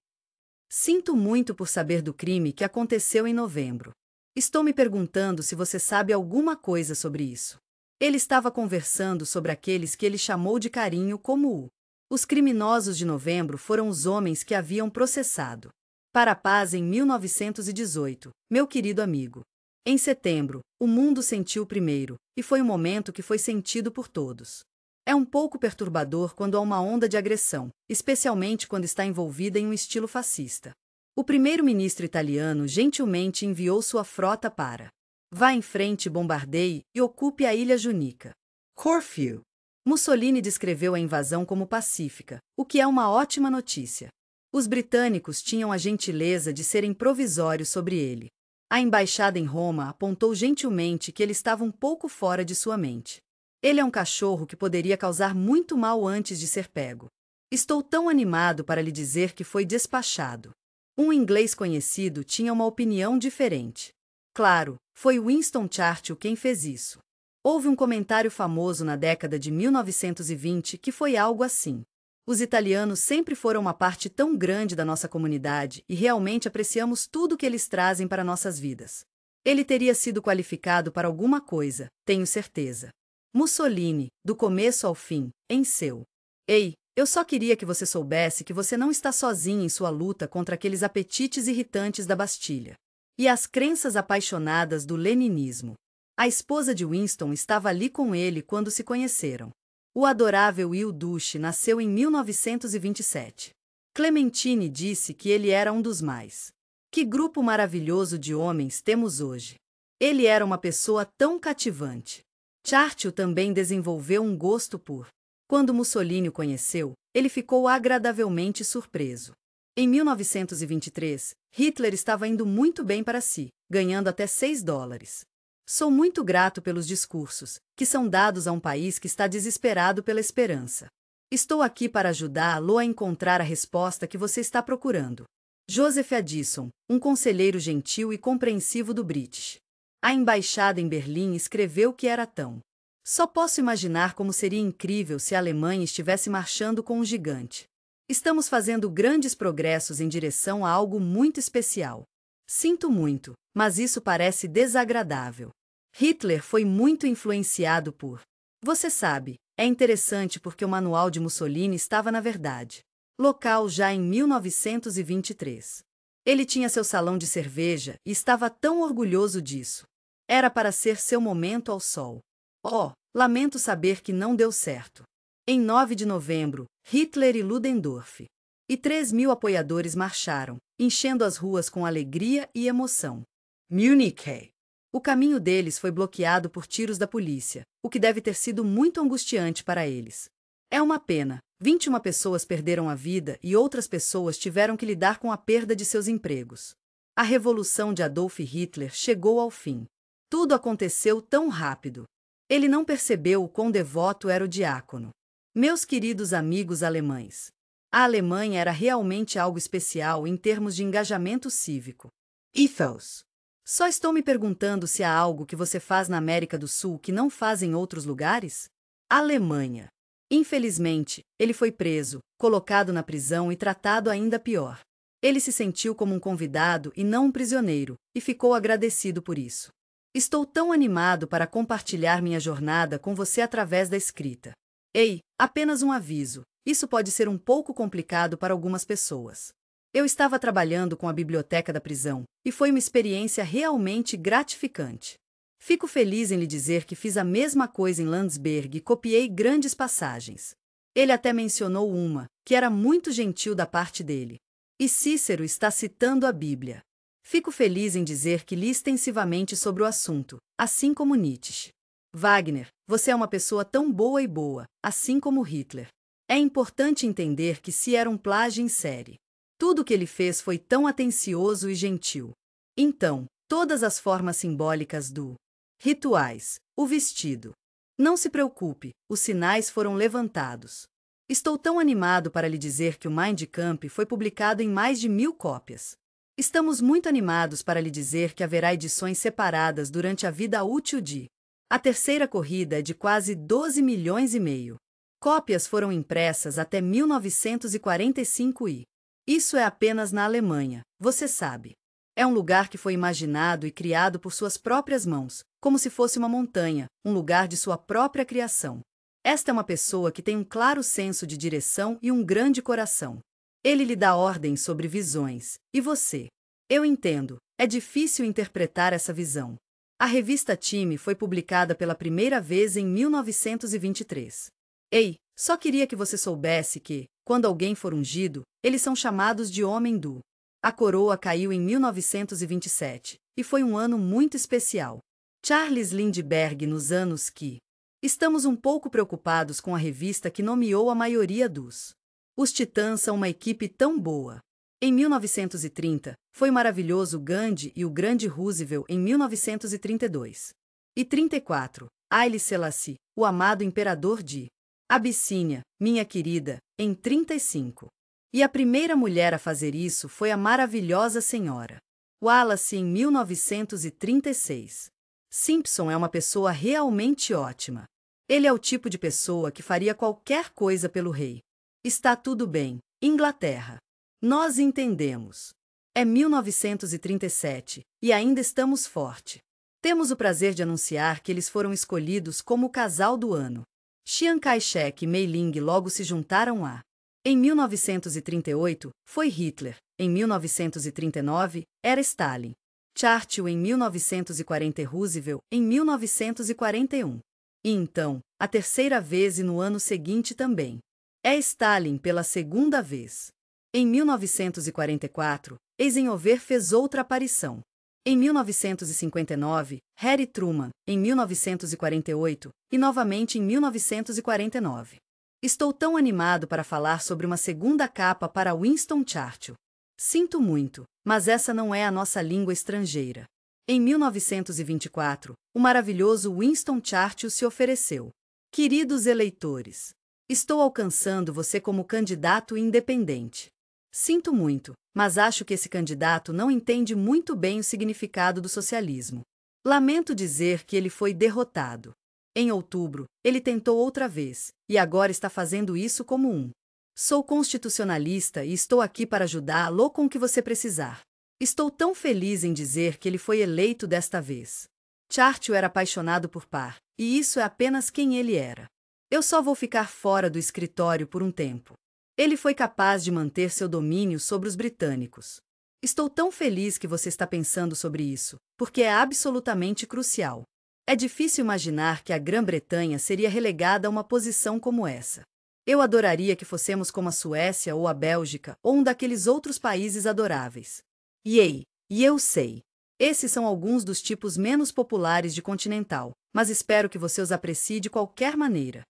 Speaker 1: Sinto muito por saber do crime que aconteceu em novembro. Estou me perguntando se você sabe alguma coisa sobre isso. Ele estava conversando sobre aqueles que ele chamou de carinho como os criminosos de novembro foram os homens que haviam processado para a paz em 1918, meu querido amigo. Em setembro, o mundo sentiu primeiro, e foi um momento que foi sentido por todos. É um pouco perturbador quando há uma onda de agressão, especialmente quando está envolvida em um estilo fascista. O primeiro-ministro italiano gentilmente enviou sua frota para vá em frente, bombardeie e ocupe a ilha Junica. Corfu. Mussolini descreveu a invasão como pacífica, o que é uma ótima notícia. Os britânicos tinham a gentileza de serem provisórios sobre ele. A embaixada em Roma apontou gentilmente que ele estava um pouco fora de sua mente. Ele é um cachorro que poderia causar muito mal antes de ser pego. Estou tão animado para lhe dizer que foi despachado. Um inglês conhecido tinha uma opinião diferente. Claro, foi Winston Churchill quem fez isso. Houve um comentário famoso na década de 1920 que foi algo assim. Os italianos sempre foram uma parte tão grande da nossa comunidade e realmente apreciamos tudo que eles trazem para nossas vidas. Ele teria sido qualificado para alguma coisa, tenho certeza. Mussolini, do começo ao fim, em seu. Ei, eu só queria que você soubesse que você não está sozinho em sua luta contra aqueles apetites irritantes da Bastilha. e as crenças apaixonadas do leninismo. A esposa de Winston estava ali com ele quando se conheceram. O adorável Will Duche nasceu em 1927. Clementine disse que ele era um dos mais. Que grupo maravilhoso de homens temos hoje! Ele era uma pessoa tão cativante. Churchill também desenvolveu um gosto por. Quando Mussolini o conheceu, ele ficou agradavelmente surpreso. Em 1923, Hitler estava indo muito bem para si, ganhando até $6. Sou muito grato pelos discursos, que são dados a um país que está desesperado pela esperança. Estou aqui para ajudá-lo a encontrar a resposta que você está procurando. Joseph Addison, um conselheiro gentil e compreensivo do British. A embaixada em Berlim escreveu que era tão. Só posso imaginar como seria incrível se a Alemanha estivesse marchando com um gigante. Estamos fazendo grandes progressos em direção a algo muito especial. Sinto muito, mas isso parece desagradável. Hitler foi muito influenciado por. Você sabe, é interessante porque o manual de Mussolini estava na verdade. Local já em 1923. Ele tinha seu salão de cerveja e estava tão orgulhoso disso. Era para ser seu momento ao sol. Oh, lamento saber que não deu certo. Em 9 de novembro, Hitler e Ludendorff e 3.000 apoiadores marcharam, enchendo as ruas com alegria e emoção. Munique. O caminho deles foi bloqueado por tiros da polícia, o que deve ter sido muito angustiante para eles. É uma pena, 21 pessoas perderam a vida e outras pessoas tiveram que lidar com a perda de seus empregos. A revolução de Adolf Hitler chegou ao fim. Tudo aconteceu tão rápido. Ele não percebeu o quão devoto era o diácono. Meus queridos amigos alemães, a Alemanha era realmente algo especial em termos de engajamento cívico. Ethos. Só estou me perguntando se há algo que você faz na América do Sul que não faz em outros lugares? Alemanha. Infelizmente, ele foi preso, colocado na prisão e tratado ainda pior. Ele se sentiu como um convidado e não um prisioneiro, e ficou agradecido por isso. Estou tão animado para compartilhar minha jornada com você através da escrita. Ei, apenas um aviso, isso pode ser um pouco complicado para algumas pessoas. Eu estava trabalhando com a biblioteca da prisão, e foi uma experiência realmente gratificante. Fico feliz em lhe dizer que fiz a mesma coisa em Landsberg e copiei grandes passagens. Ele até mencionou uma, que era muito gentil da parte dele. E Cícero está citando a Bíblia. Fico feliz em dizer que li extensivamente sobre o assunto, assim como Nietzsche. Wagner, você é uma pessoa tão boa e boa, assim como Hitler. É importante entender que se era um plágio em série. Tudo o que ele fez foi tão atencioso e gentil. Então, todas as formas simbólicas do rituais, o vestido. Não se preocupe, os sinais foram levantados. Estou tão animado para lhe dizer que o Mind Camp foi publicado em mais de 1.000 cópias. Estamos muito animados para lhe dizer que haverá edições separadas durante a vida útil de. A terceira corrida é de quase 12 milhões e meio. Cópias foram impressas até 1945 e. Isso é apenas na Alemanha, você sabe. É um lugar que foi imaginado e criado por suas próprias mãos, como se fosse uma montanha, um lugar de sua própria criação. Esta é uma pessoa que tem um claro senso de direção e um grande coração. Ele lhe dá ordens sobre visões, e você? Eu entendo, é difícil interpretar essa visão. A revista Time foi publicada pela primeira vez em 1923. Ei, só queria que você soubesse que, quando alguém for ungido, eles são chamados de Homem do. A coroa caiu em 1927, e foi um ano muito especial. Charles Lindbergh nos anos que. Estamos um pouco preocupados com a revista que nomeou a maioria dos. Os Titãs são uma equipe tão boa. Em 1930, foi maravilhoso Gandhi e o grande Roosevelt em 1932. E 34, Haile Selassie, o amado imperador de Abissínia, minha querida, em 35. E a primeira mulher a fazer isso foi a maravilhosa senhora Wallace em 1936. Simpson é uma pessoa realmente ótima. Ele é o tipo de pessoa que faria qualquer coisa pelo rei. Está tudo bem, Inglaterra. Nós entendemos. É 1937, e ainda estamos forte. Temos o prazer de anunciar que eles foram escolhidos como o casal do ano. Chiang Kai-shek e Mei Ling logo se juntaram a. Em 1938, foi Hitler. Em 1939, era Stalin. Churchill em 1940 e Roosevelt em 1941. E então, a terceira vez e no ano seguinte também. É Stalin pela segunda vez. Em 1944, Eisenhower fez outra aparição. Em 1959, Harry Truman, em 1948, e novamente em 1949. Estou tão animado para falar sobre uma segunda capa para Winston Churchill. Sinto muito, mas essa não é a nossa língua estrangeira. Em 1924, o maravilhoso Winston Churchill se ofereceu. Queridos eleitores, estou alcançando você como candidato independente. Sinto muito, mas acho que esse candidato não entende muito bem o significado do socialismo. Lamento dizer que ele foi derrotado. Em outubro, ele tentou outra vez, e agora está fazendo isso como um. Sou constitucionalista e estou aqui para ajudá-lo com o que você precisar. Estou tão feliz em dizer que ele foi eleito desta vez. Churchill era apaixonado por par, e isso é apenas quem ele era. Eu só vou ficar fora do escritório por um tempo. Ele foi capaz de manter seu domínio sobre os britânicos. Estou tão feliz que você está pensando sobre isso, porque é absolutamente crucial. É difícil imaginar que a Grã-Bretanha seria relegada a uma posição como essa. Eu adoraria que fossemos como a Suécia ou a Bélgica ou um daqueles outros países adoráveis. E eu sei. Esses são alguns dos tipos menos populares de continental, mas espero que você os aprecie de qualquer maneira.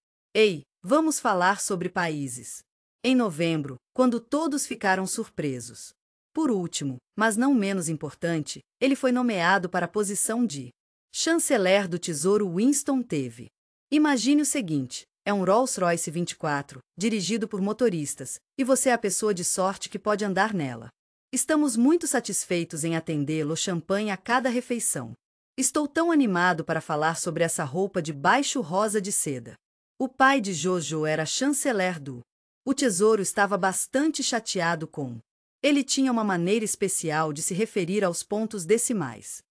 Speaker 1: Vamos falar sobre países. Em novembro, quando todos ficaram surpresos. Por último, mas não menos importante, ele foi nomeado para a posição de chanceler do Tesouro. Winston teve. Imagine o seguinte, é um Rolls-Royce 24, dirigido por motoristas, e você é a pessoa de sorte que pode andar nela. Estamos muito satisfeitos em atendê-lo champanhe a cada refeição. Estou tão animado para falar sobre essa roupa de baixo rosa de seda. O pai de Jojo era chanceler do. O tesouro estava bastante chateado com. Ele tinha uma maneira especial de se referir aos pontos decimais.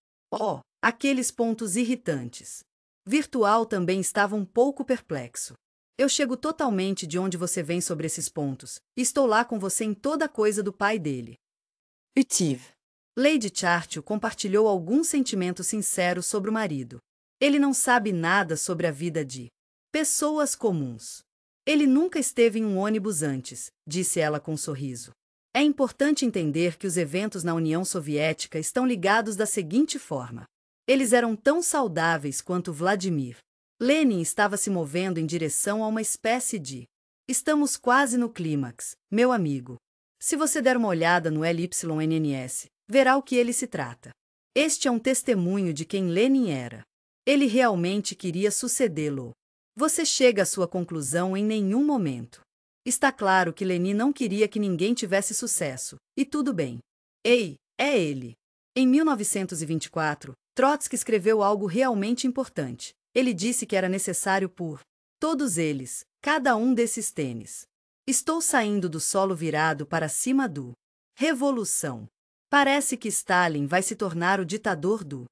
Speaker 1: Aqueles pontos irritantes. Virtual também estava um pouco perplexo. Eu chego totalmente de onde você vem sobre esses pontos, e estou lá com você em toda coisa do pai dele.
Speaker 2: Utive.
Speaker 1: Lady Churchill compartilhou alguns sentimentos sinceros sobre o marido. Ele não sabe nada sobre a vida de pessoas comuns. Ele nunca esteve em um ônibus antes, disse ela com um sorriso. É importante entender que os eventos na União Soviética estão ligados da seguinte forma. Eles eram tão saudáveis quanto Vladimir Lenin estava se movendo em direção a uma espécie de. Estamos quase no clímax, meu amigo. Se você der uma olhada no LYNNS, verá o que ele se trata. Este é um testemunho de quem Lenin era. Ele realmente queria sucedê-lo. Você chega à sua conclusão em nenhum momento. Está claro que Lenin não queria que ninguém tivesse sucesso, e tudo bem. É ele. Em 1924, Trotsky escreveu algo realmente importante. Ele disse que era necessário por todos eles, cada um desses tênis. Estou saindo do solo virado para cima do revolução. Parece que Stalin vai se tornar o ditador do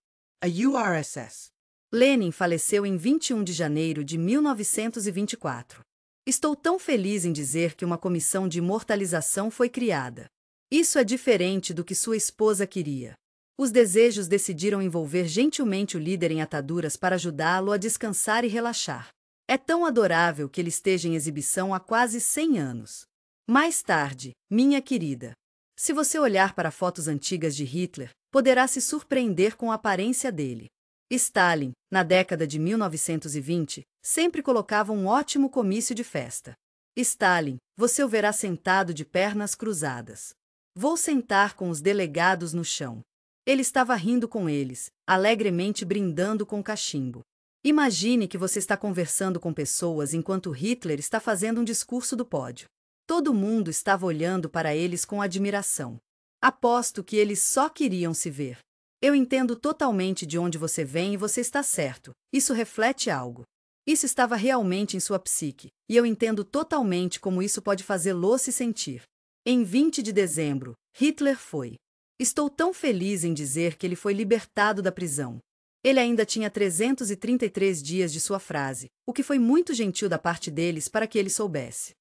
Speaker 1: URSS. Lenin faleceu em 21 de janeiro de 1924. Estou tão feliz em dizer que uma comissão de imortalização foi criada. Isso é diferente do que sua esposa queria. Os desejos decidiram envolver gentilmente o líder em ataduras para ajudá-lo a descansar e relaxar. É tão adorável que ele esteja em exibição há quase 100 anos. Mais tarde, minha querida, se você olhar para fotos antigas de Hitler, poderá se surpreender com a aparência dele. Stalin, na década de 1920, sempre colocava um ótimo comício de festa. Stalin, você o verá sentado de pernas cruzadas. Vou sentar com os delegados no chão. Ele estava rindo com eles, alegremente brindando com cachimbo. Imagine que você está conversando com pessoas enquanto Hitler está fazendo um discurso do pódio. Todo mundo estava olhando para eles com admiração. Aposto que eles só queriam se ver. Eu entendo totalmente de onde você vem e você está certo. Isso reflete algo. Isso estava realmente em sua psique, e eu entendo totalmente como isso pode fazê-lo se sentir. Em 20 de dezembro, Hitler foi. Estou tão feliz em dizer que ele foi libertado da prisão. Ele ainda tinha 333 dias de sua frase, o que foi muito gentil da parte deles para que ele soubesse.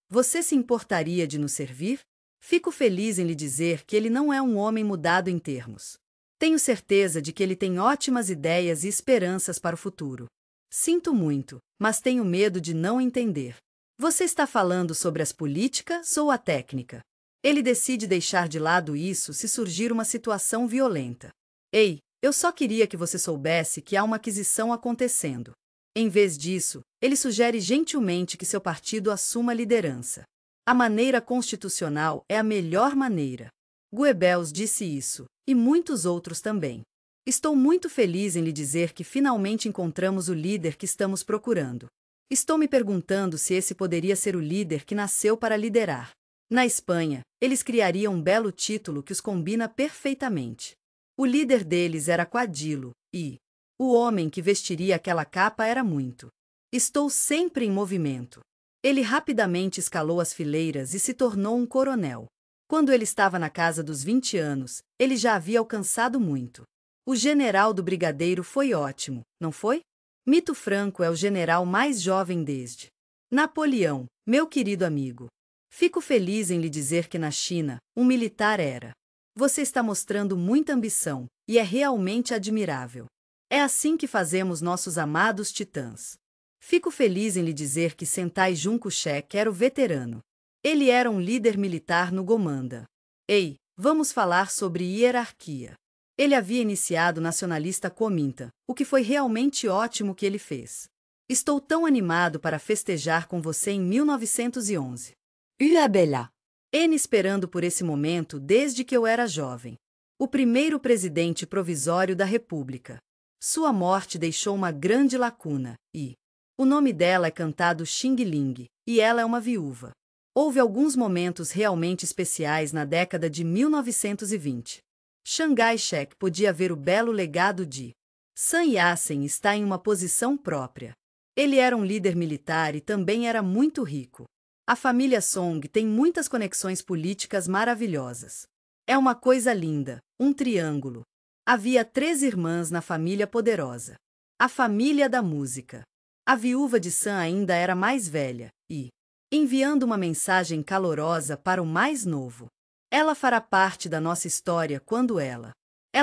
Speaker 1: Você se importaria de nos servir? Fico feliz em lhe dizer que ele não é um homem mudado em termos. Tenho certeza de que ele tem ótimas ideias e esperanças para o futuro. Sinto muito, mas tenho medo de não entender. Você está falando sobre as políticas ou a técnica? Ele decide deixar de lado isso se surgir uma situação violenta. Ei, eu só queria que você soubesse que há uma aquisição acontecendo. Em vez disso, ele sugere gentilmente que seu partido assuma a liderança. A maneira constitucional é a melhor maneira. Goebbels disse isso, e muitos outros também. Estou muito feliz em lhe dizer que finalmente encontramos o líder que estamos procurando. Estou me perguntando se esse poderia ser o líder que nasceu para liderar. Na Espanha, eles criariam um belo título que os combina perfeitamente. O líder deles era Cadillo, e o homem que vestiria aquela capa era muito. Estou sempre em movimento. Ele rapidamente escalou as fileiras e se tornou um coronel. Quando ele estava na casa dos 20 anos, ele já havia alcançado muito. O general do brigadeiro foi ótimo, não foi? Mito Franco é o general mais jovem desde Napoleão, meu querido amigo. Fico feliz em lhe dizer que na China, um militar era. Você está mostrando muita ambição, e é realmente admirável. É assim que fazemos nossos amados titãs. Fico feliz em lhe dizer que Sentai Junko-shek era o veterano. Ele era um líder militar no Gomanda. Ei, vamos falar sobre hierarquia. Ele havia iniciado o nacionalista Kuomintang, o que foi realmente ótimo que ele fez. Estou tão animado para festejar com você em 1911.
Speaker 2: Uabella.
Speaker 1: N esperando por esse momento desde que eu era jovem. O primeiro presidente provisório da República. Sua morte deixou uma grande lacuna, e o nome dela é cantado Xing Ling, e ela é uma viúva. Houve alguns momentos realmente especiais na década de 1920. Chiang Kai-shek podia ver o belo legado de Sun Yat-sen está em uma posição própria. Ele era um líder militar e também era muito rico. A família Song tem muitas conexões políticas maravilhosas. É uma coisa linda, um triângulo. Havia 3 irmãs na família poderosa. A família da música. A viúva de Sun ainda era mais velha, e enviando uma mensagem calorosa para o mais novo. Ela fará parte da nossa história quando ela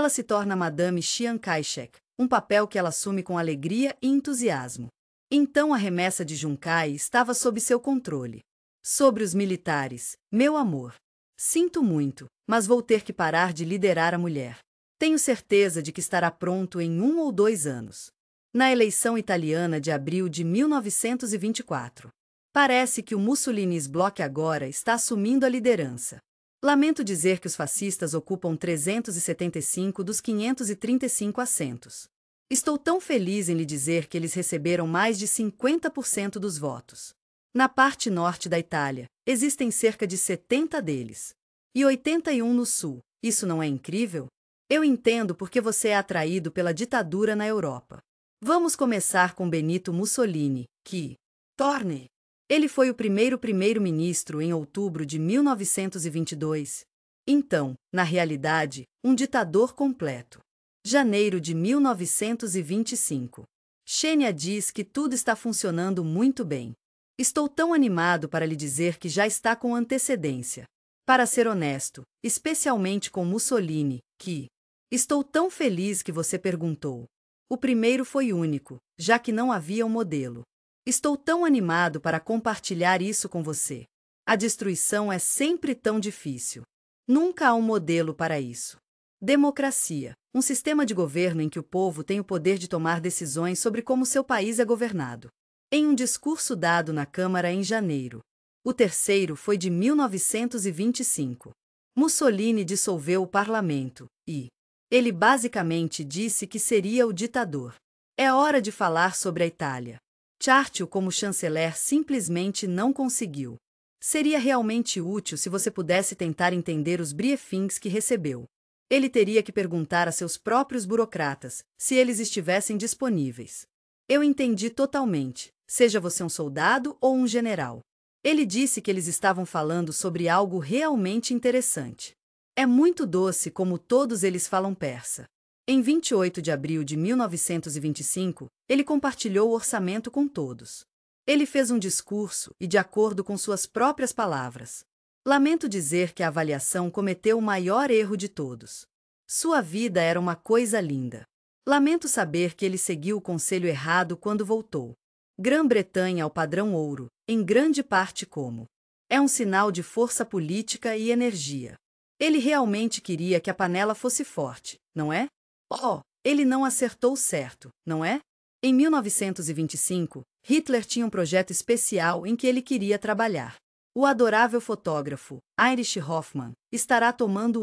Speaker 1: se torna Madame Chiang Kai-shek, um papel que ela assume com alegria e entusiasmo. Então a remessa de Junkai estava sob seu controle. Sobre os militares, meu amor. Sinto muito, mas vou ter que parar de liderar a mulher. Tenho certeza de que estará pronto em 1 ou 2 anos. Na eleição italiana de abril de 1924. Parece que o Mussolini's Bloc agora está assumindo a liderança. Lamento dizer que os fascistas ocupam 375 dos 535 assentos. Estou tão feliz em lhe dizer que eles receberam mais de 50% dos votos. Na parte norte da Itália, existem cerca de 70 deles. E 81 no sul. Isso não é incrível? Eu entendo porque você é atraído pela ditadura na Europa. Vamos começar com Benito Mussolini, que torne. Ele foi o primeiro primeiro-ministro em outubro de 1922. Então, na realidade, um ditador completo. Janeiro de 1925. Xenia diz que tudo está funcionando muito bem. Estou tão animado para lhe dizer que já está com antecedência. Para ser honesto, especialmente com Mussolini, que estou tão feliz que você perguntou. O primeiro foi único, já que não havia um modelo. Estou tão animado para compartilhar isso com você. A destruição é sempre tão difícil. Nunca há um modelo para isso. Democracia, um sistema de governo em que o povo tem o poder de tomar decisões sobre como seu país é governado. Em um discurso dado na Câmara em janeiro. O terceiro foi de 1925. Mussolini dissolveu o parlamento e ele basicamente disse que seria o ditador. É hora de falar sobre a Itália. Churchill como chanceler simplesmente não conseguiu. Seria realmente útil se você pudesse tentar entender os briefings que recebeu. Ele teria que perguntar a seus próprios burocratas se eles estivessem disponíveis. Eu entendi totalmente, seja você um soldado ou um general. Ele disse que eles estavam falando sobre algo realmente interessante. É muito doce como todos eles falam persa. Em 28 de abril de 1925, ele compartilhou o orçamento com todos. Ele fez um discurso e, de acordo com suas próprias palavras, lamento dizer que a avaliação cometeu o maior erro de todos. Sua vida era uma coisa linda. Lamento saber que ele seguiu o conselho errado quando voltou. Grã-Bretanha ao padrão ouro, em grande parte como. É um sinal de força política e energia. Ele realmente queria que a panela fosse forte, não é? Oh, ele não acertou certo, não é? Em 1925, Hitler tinha um projeto especial em que ele queria trabalhar. O adorável fotógrafo, Heinrich Hoffmann, estará tomando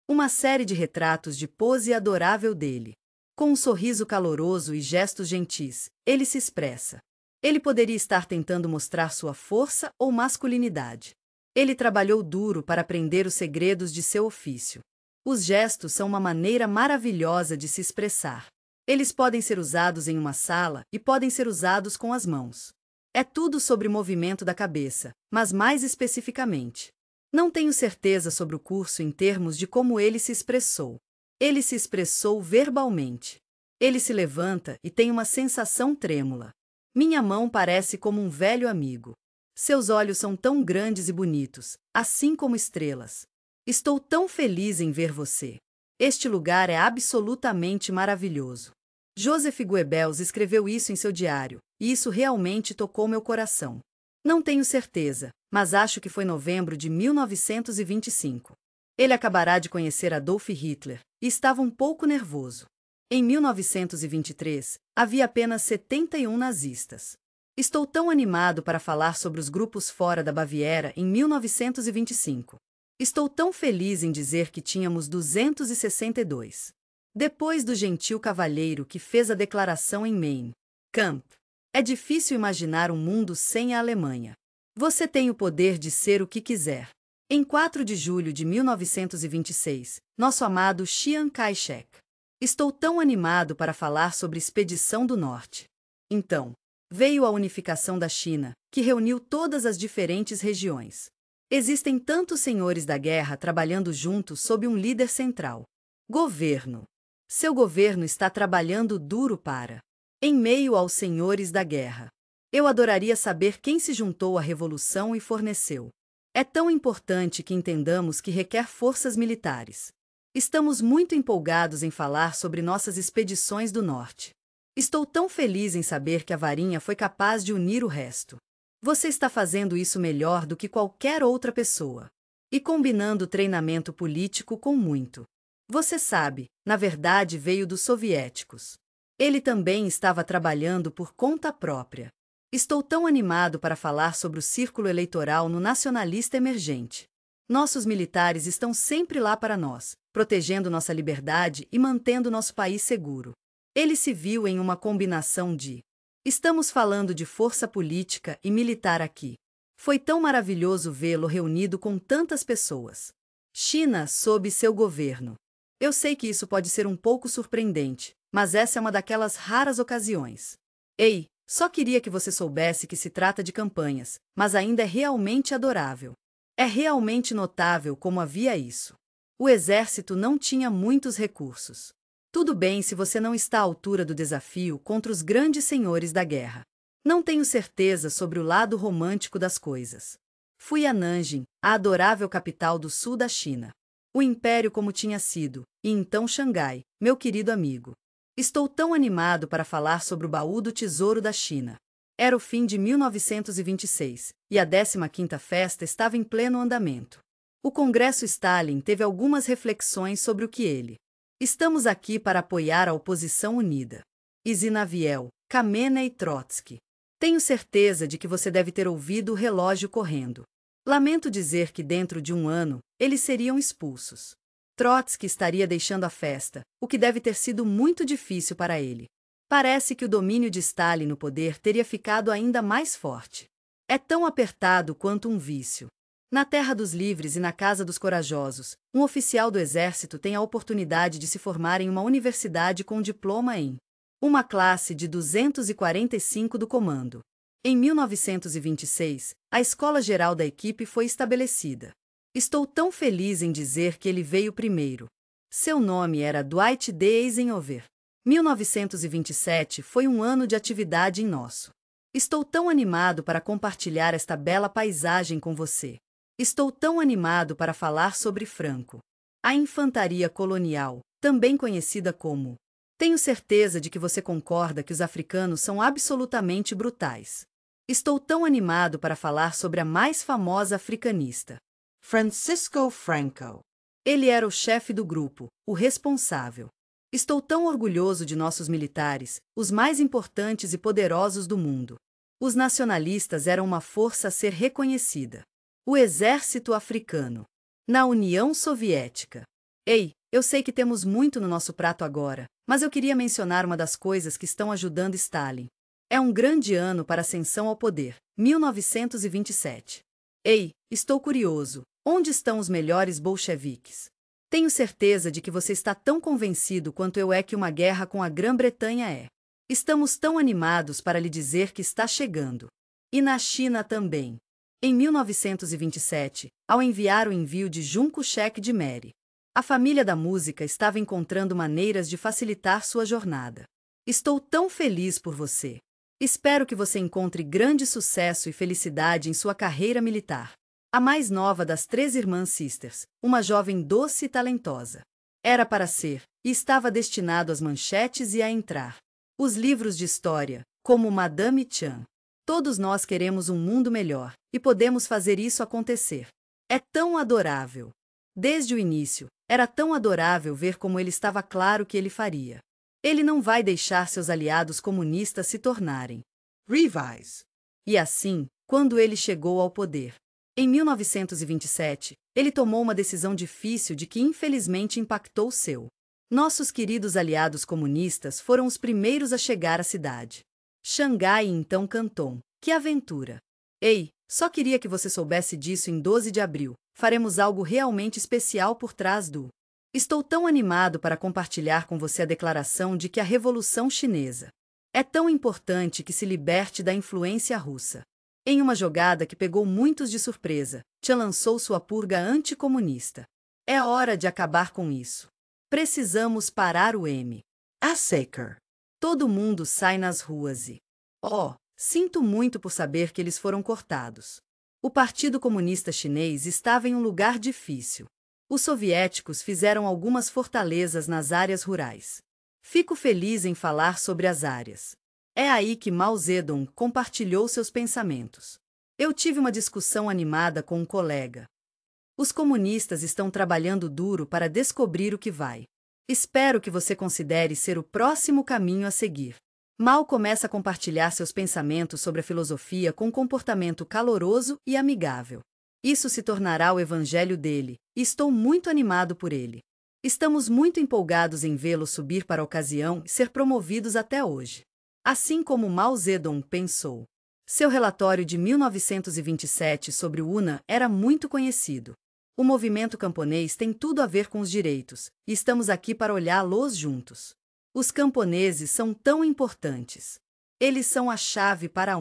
Speaker 1: uma série de retratos de pose adorável dele. Com um sorriso caloroso e gestos gentis, ele se expressa. Ele poderia estar tentando mostrar sua força ou masculinidade. Ele trabalhou duro para aprender os segredos de seu ofício. Os gestos são uma maneira maravilhosa de se expressar. Eles podem ser usados em uma sala e podem ser usados com as mãos. É tudo sobre movimento da cabeça, mas mais especificamente. Não tenho certeza sobre o curso em termos de como ele se expressou. Ele se expressou verbalmente. Ele se levanta e tem uma sensação trêmula. Minha mão parece como um velho amigo. Seus olhos são tão grandes e bonitos, assim como estrelas. Estou tão feliz em ver você. Este lugar é absolutamente maravilhoso. Joseph Goebbels escreveu isso em seu diário, e isso realmente tocou meu coração. Não tenho certeza, mas acho que foi novembro de 1925. Ele acabará de conhecer Adolf Hitler, e estava um pouco nervoso. Em 1923, havia apenas 71 nazistas. Estou tão animado para falar sobre os grupos fora da Baviera em 1925. Estou tão feliz em dizer que tínhamos 262. Depois do gentil cavalheiro que fez a declaração em Mein Kampf, é difícil imaginar um mundo sem a Alemanha. Você tem o poder de ser o que quiser. Em 4 de julho de 1926, nosso amado Chiang Kai-shek. Estou tão animado para falar sobre Expedição do Norte. Então, veio a unificação da China, que reuniu todas as diferentes regiões. Existem tantos senhores da guerra trabalhando juntos sob um líder central. Governo. Seu governo está trabalhando duro para. Em meio aos senhores da guerra. Eu adoraria saber quem se juntou à revolução e forneceu. É tão importante que entendamos que requer forças militares. Estamos muito empolgados em falar sobre nossas expedições do norte. Estou tão feliz em saber que a varinha foi capaz de unir o resto. Você está fazendo isso melhor do que qualquer outra pessoa. E combinando treinamento político com muito. Você sabe, na verdade veio dos soviéticos. Ele também estava trabalhando por conta própria. Estou tão animado para falar sobre o círculo eleitoral no nacionalista emergente. Nossos militares estão sempre lá para nós, protegendo nossa liberdade e mantendo nosso país seguro. Ele se viu em uma combinação de. Estamos falando de força política e militar aqui. Foi tão maravilhoso vê-lo reunido com tantas pessoas. China sob seu governo. Eu sei que isso pode ser um pouco surpreendente, mas essa é uma daquelas raras ocasiões. Ei, só queria que você soubesse que se trata de campanhas, mas ainda é realmente adorável. É realmente notável como havia isso. O exército não tinha muitos recursos. Tudo bem se você não está à altura do desafio contra os grandes senhores da guerra. Não tenho certeza sobre o lado romântico das coisas. Fui a Nanjing, a adorável capital do sul da China. O império como tinha sido, e então Xangai, meu querido amigo. Estou tão animado para falar sobre o baú do tesouro da China. Era o fim de 1926, e a 15ª festa estava em pleno andamento. O Congresso Stalin teve algumas reflexões sobre o que ele. Estamos aqui para apoiar a oposição unida. Izinaviel, Kamena e Trotsky. Tenho certeza de que você deve ter ouvido o relógio correndo. Lamento dizer que dentro de um ano, eles seriam expulsos. Trotsky estaria deixando a festa, o que deve ter sido muito difícil para ele. Parece que o domínio de Stalin no poder teria ficado ainda mais forte. É tão apertado quanto um vício. Na Terra dos Livres e na Casa dos Corajosos, um oficial do exército tem a oportunidade de se formar em uma universidade com diploma em uma classe de 245 do comando. Em 1926, a escola geral da equipe foi estabelecida. Estou tão feliz em dizer que ele veio primeiro. Seu nome era Dwight D. Eisenhower. 1927 foi um ano de atividade em nosso. Estou tão animado para compartilhar esta bela paisagem com você. Estou tão animado para falar sobre Franco. A infantaria colonial, também conhecida como. Tenho certeza de que você concorda que os africanos são absolutamente brutais. Estou tão animado para falar sobre a mais famosa africanista.
Speaker 3: Francisco Franco.
Speaker 1: Ele era o chefe do grupo, o responsável. Estou tão orgulhoso de nossos militares, os mais importantes e poderosos do mundo. Os nacionalistas eram uma força a ser reconhecida. O exército africano. Na União Soviética. Ei, eu sei que temos muito no nosso prato agora, mas eu queria mencionar uma das coisas que estão ajudando Stalin. É um grande ano para a ascensão ao poder, 1927. Ei, estou curioso. Onde estão os melhores bolcheviques? Tenho certeza de que você está tão convencido quanto eu é que uma guerra com a Grã-Bretanha é. Estamos tão animados para lhe dizer que está chegando. E na China também. Em 1927, ao enviar o envio de Junko Cheque de Mary, a família da música estava encontrando maneiras de facilitar sua jornada. Estou tão feliz por você. Espero que você encontre grande sucesso e felicidade em sua carreira militar. A mais nova das 3 irmãs Sisters, uma jovem doce e talentosa. Era para ser, e estava destinado às manchetes e a entrar. Os livros de história, como Madame Chan. Todos nós queremos um mundo melhor, e podemos fazer isso acontecer. É tão adorável. Desde o início, era tão adorável ver como ele estava claro que ele faria. Ele não vai deixar seus aliados comunistas se tornarem
Speaker 3: rivais.
Speaker 1: E assim, quando ele chegou ao poder, em 1927, ele tomou uma decisão difícil de que infelizmente impactou nossos queridos aliados comunistas foram os primeiros a chegar à cidade. Xangai e então Canton. Que aventura! Ei, só queria que você soubesse disso em 12 de abril. Faremos algo realmente especial por trás do. Estou tão animado para compartilhar com você a declaração de que a Revolução Chinesa é tão importante que se liberte da influência russa. Em uma jogada que pegou muitos de surpresa, Chen lançou sua purga anticomunista. É hora de acabar com isso. Precisamos parar o massacre. Todo mundo sai nas ruas e... Oh, sinto muito por saber que eles foram cortados. O Partido Comunista Chinês estava em um lugar difícil. Os soviéticos fizeram algumas fortalezas nas áreas rurais. Fico feliz em falar sobre as áreas. É aí que Mao Zedong compartilhou seus pensamentos. Eu tive uma discussão animada com um colega. Os comunistas estão trabalhando duro para descobrir o que vai. Espero que você considere ser o próximo caminho a seguir. Mao começa a compartilhar seus pensamentos sobre a filosofia com um comportamento caloroso e amigável. Isso se tornará o evangelho dele, e estou muito animado por ele. Estamos muito empolgados em vê-lo subir para a ocasião e ser promovidos até hoje. Assim como Mao Zedong pensou. Seu relatório de 1927 sobre o Yunnan era muito conhecido. O movimento camponês tem tudo a ver com os direitos, e estamos aqui para olhá-los juntos. Os camponeses são tão importantes. Eles são a chave para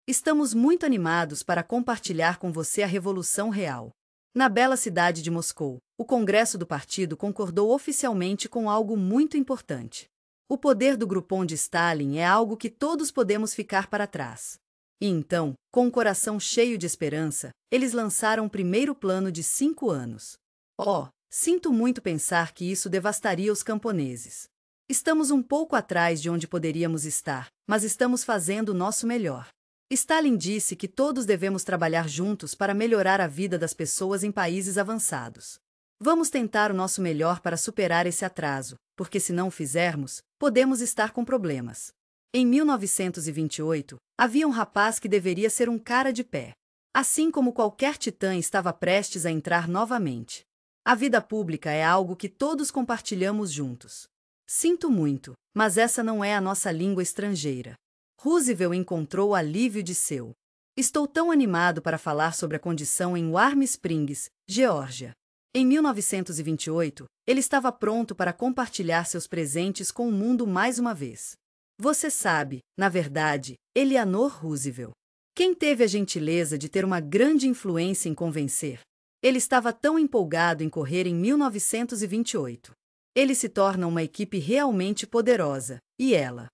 Speaker 1: Estamos muito animados para compartilhar com você a Revolução Real. Na bela cidade de Moscou, o Congresso do Partido concordou oficialmente com algo muito importante. O poder do Grupão de Stalin é algo que todos podemos ficar para trás. E então, com o coração cheio de esperança, eles lançaram o primeiro plano de 5 anos. Oh, sinto muito pensar que isso devastaria os camponeses. Estamos um pouco atrás de onde poderíamos estar, mas estamos fazendo o nosso melhor. Stalin disse que todos devemos trabalhar juntos para melhorar a vida das pessoas em países avançados. Vamos tentar o nosso melhor para superar esse atraso, porque se não o fizermos, podemos estar com problemas. Em 1928, havia um rapaz que deveria ser um cara de pé. Assim como qualquer titã estava prestes a entrar novamente. A vida pública é algo que todos compartilhamos juntos. Sinto muito, mas essa não é a nossa língua estrangeira. Roosevelt encontrou alívio de seu. Estou tão animado para falar sobre a condição em Warm Springs, Geórgia. Em 1928, ele estava pronto para compartilhar seus presentes com o mundo mais uma vez. Você sabe, na verdade, Eleanor Roosevelt. Quem teve a gentileza de ter uma grande influência em convencer? Ele estava tão empolgado em correr em 1928. Ele se torna uma equipe realmente poderosa, e ela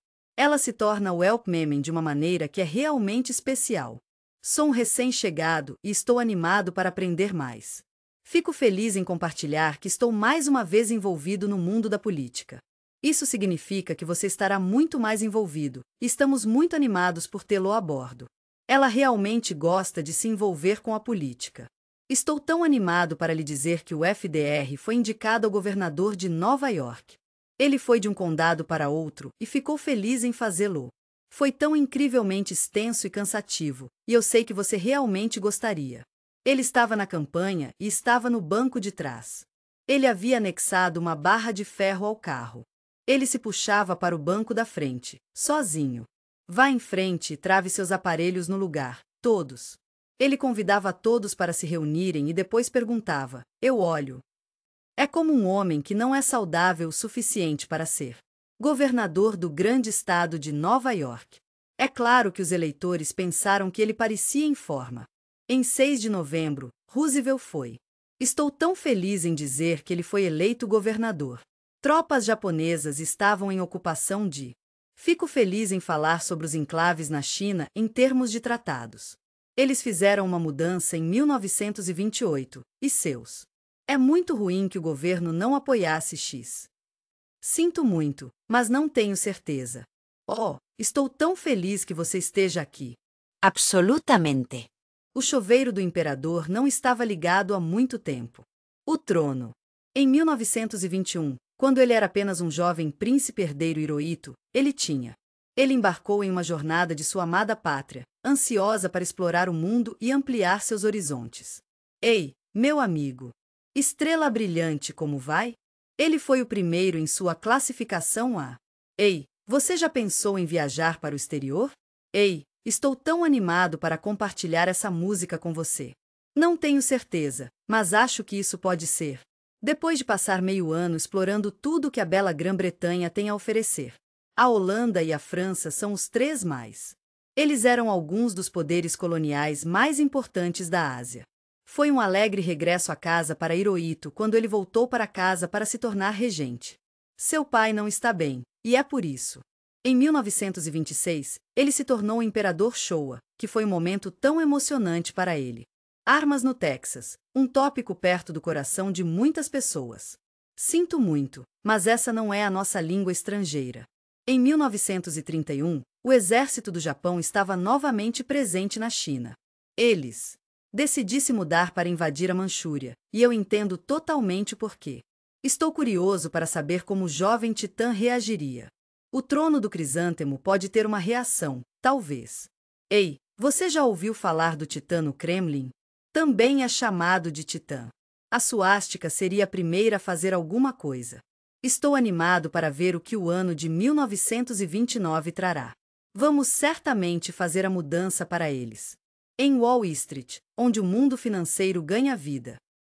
Speaker 1: se torna o Elkmemen de uma maneira que é realmente especial. Sou um recém-chegado e estou animado para aprender mais. Fico feliz em compartilhar que estou mais uma vez envolvido no mundo da política. Isso significa que você estará muito mais envolvido, e estamos muito animados por tê-lo a bordo. Ela realmente gosta de se envolver com a política. Estou tão animado para lhe dizer que o FDR foi indicado ao governador de Nova York. Ele foi de um condado para outro e ficou feliz em fazê-lo. Foi tão incrivelmente extenso e cansativo, e eu sei que você realmente gostaria. Ele estava na campanha e estava no banco de trás. Ele havia anexado uma barra de ferro ao carro. Ele se puxava para o banco da frente, sozinho. Vá em frente e trave seus aparelhos no lugar, todos. Ele convidava todos para se reunirem e depois perguntava: eu olho. É como um homem que não é saudável o suficiente para ser governador do grande estado de Nova York. É claro que os eleitores pensaram que ele parecia em forma. Em 6 de novembro, Roosevelt foi. Estou tão feliz em dizer que ele foi eleito governador. Tropas japonesas estavam em ocupação de. Fico feliz em falar sobre os enclaves na China em termos de tratados. Eles fizeram uma mudança em 1928, e seus. É muito ruim que o governo não apoiasse X. Sinto muito, mas não tenho certeza. Oh, estou tão feliz que você esteja aqui.
Speaker 2: Absolutamente.
Speaker 1: O chuveiro do imperador não estava ligado há muito tempo. O trono. Em 1921, quando ele era apenas um jovem príncipe herdeiro Hirohito, ele tinha. Ele embarcou em uma jornada de sua amada pátria, ansiosa para explorar o mundo e ampliar seus horizontes. Ei, meu amigo! Estrela brilhante, como vai? Ele foi o primeiro em sua classificação A. Ei, você já pensou em viajar para o exterior? Ei, estou tão animado para compartilhar essa música com você. Não tenho certeza, mas acho que isso pode ser. Depois de passar meio ano explorando tudo que a bela Grã-Bretanha tem a oferecer. A Holanda e a França são os 3 mais. Eles eram alguns dos poderes coloniais mais importantes da Ásia. Foi um alegre regresso à casa para Hirohito quando ele voltou para casa para se tornar regente. Seu pai não está bem, e é por isso. Em 1926, ele se tornou o Imperador Showa, que foi um momento tão emocionante para ele. Armas no Texas, um tópico perto do coração de muitas pessoas. Sinto muito, mas essa não é a nossa língua estrangeira. Em 1931, o exército do Japão estava novamente presente na China. Eles decidi se mudar para invadir a Manchúria, e eu entendo totalmente o porquê. Estou curioso para saber como o jovem titã reagiria. O trono do crisântemo pode ter uma reação, talvez. Ei, você já ouviu falar do titã no Kremlin? Também é chamado de titã. A suástica seria a primeira a fazer alguma coisa. Estou animado para ver o que o ano de 1929 trará. Vamos certamente fazer a mudança para eles. Em Wall Street, onde o mundo financeiro ganha vida.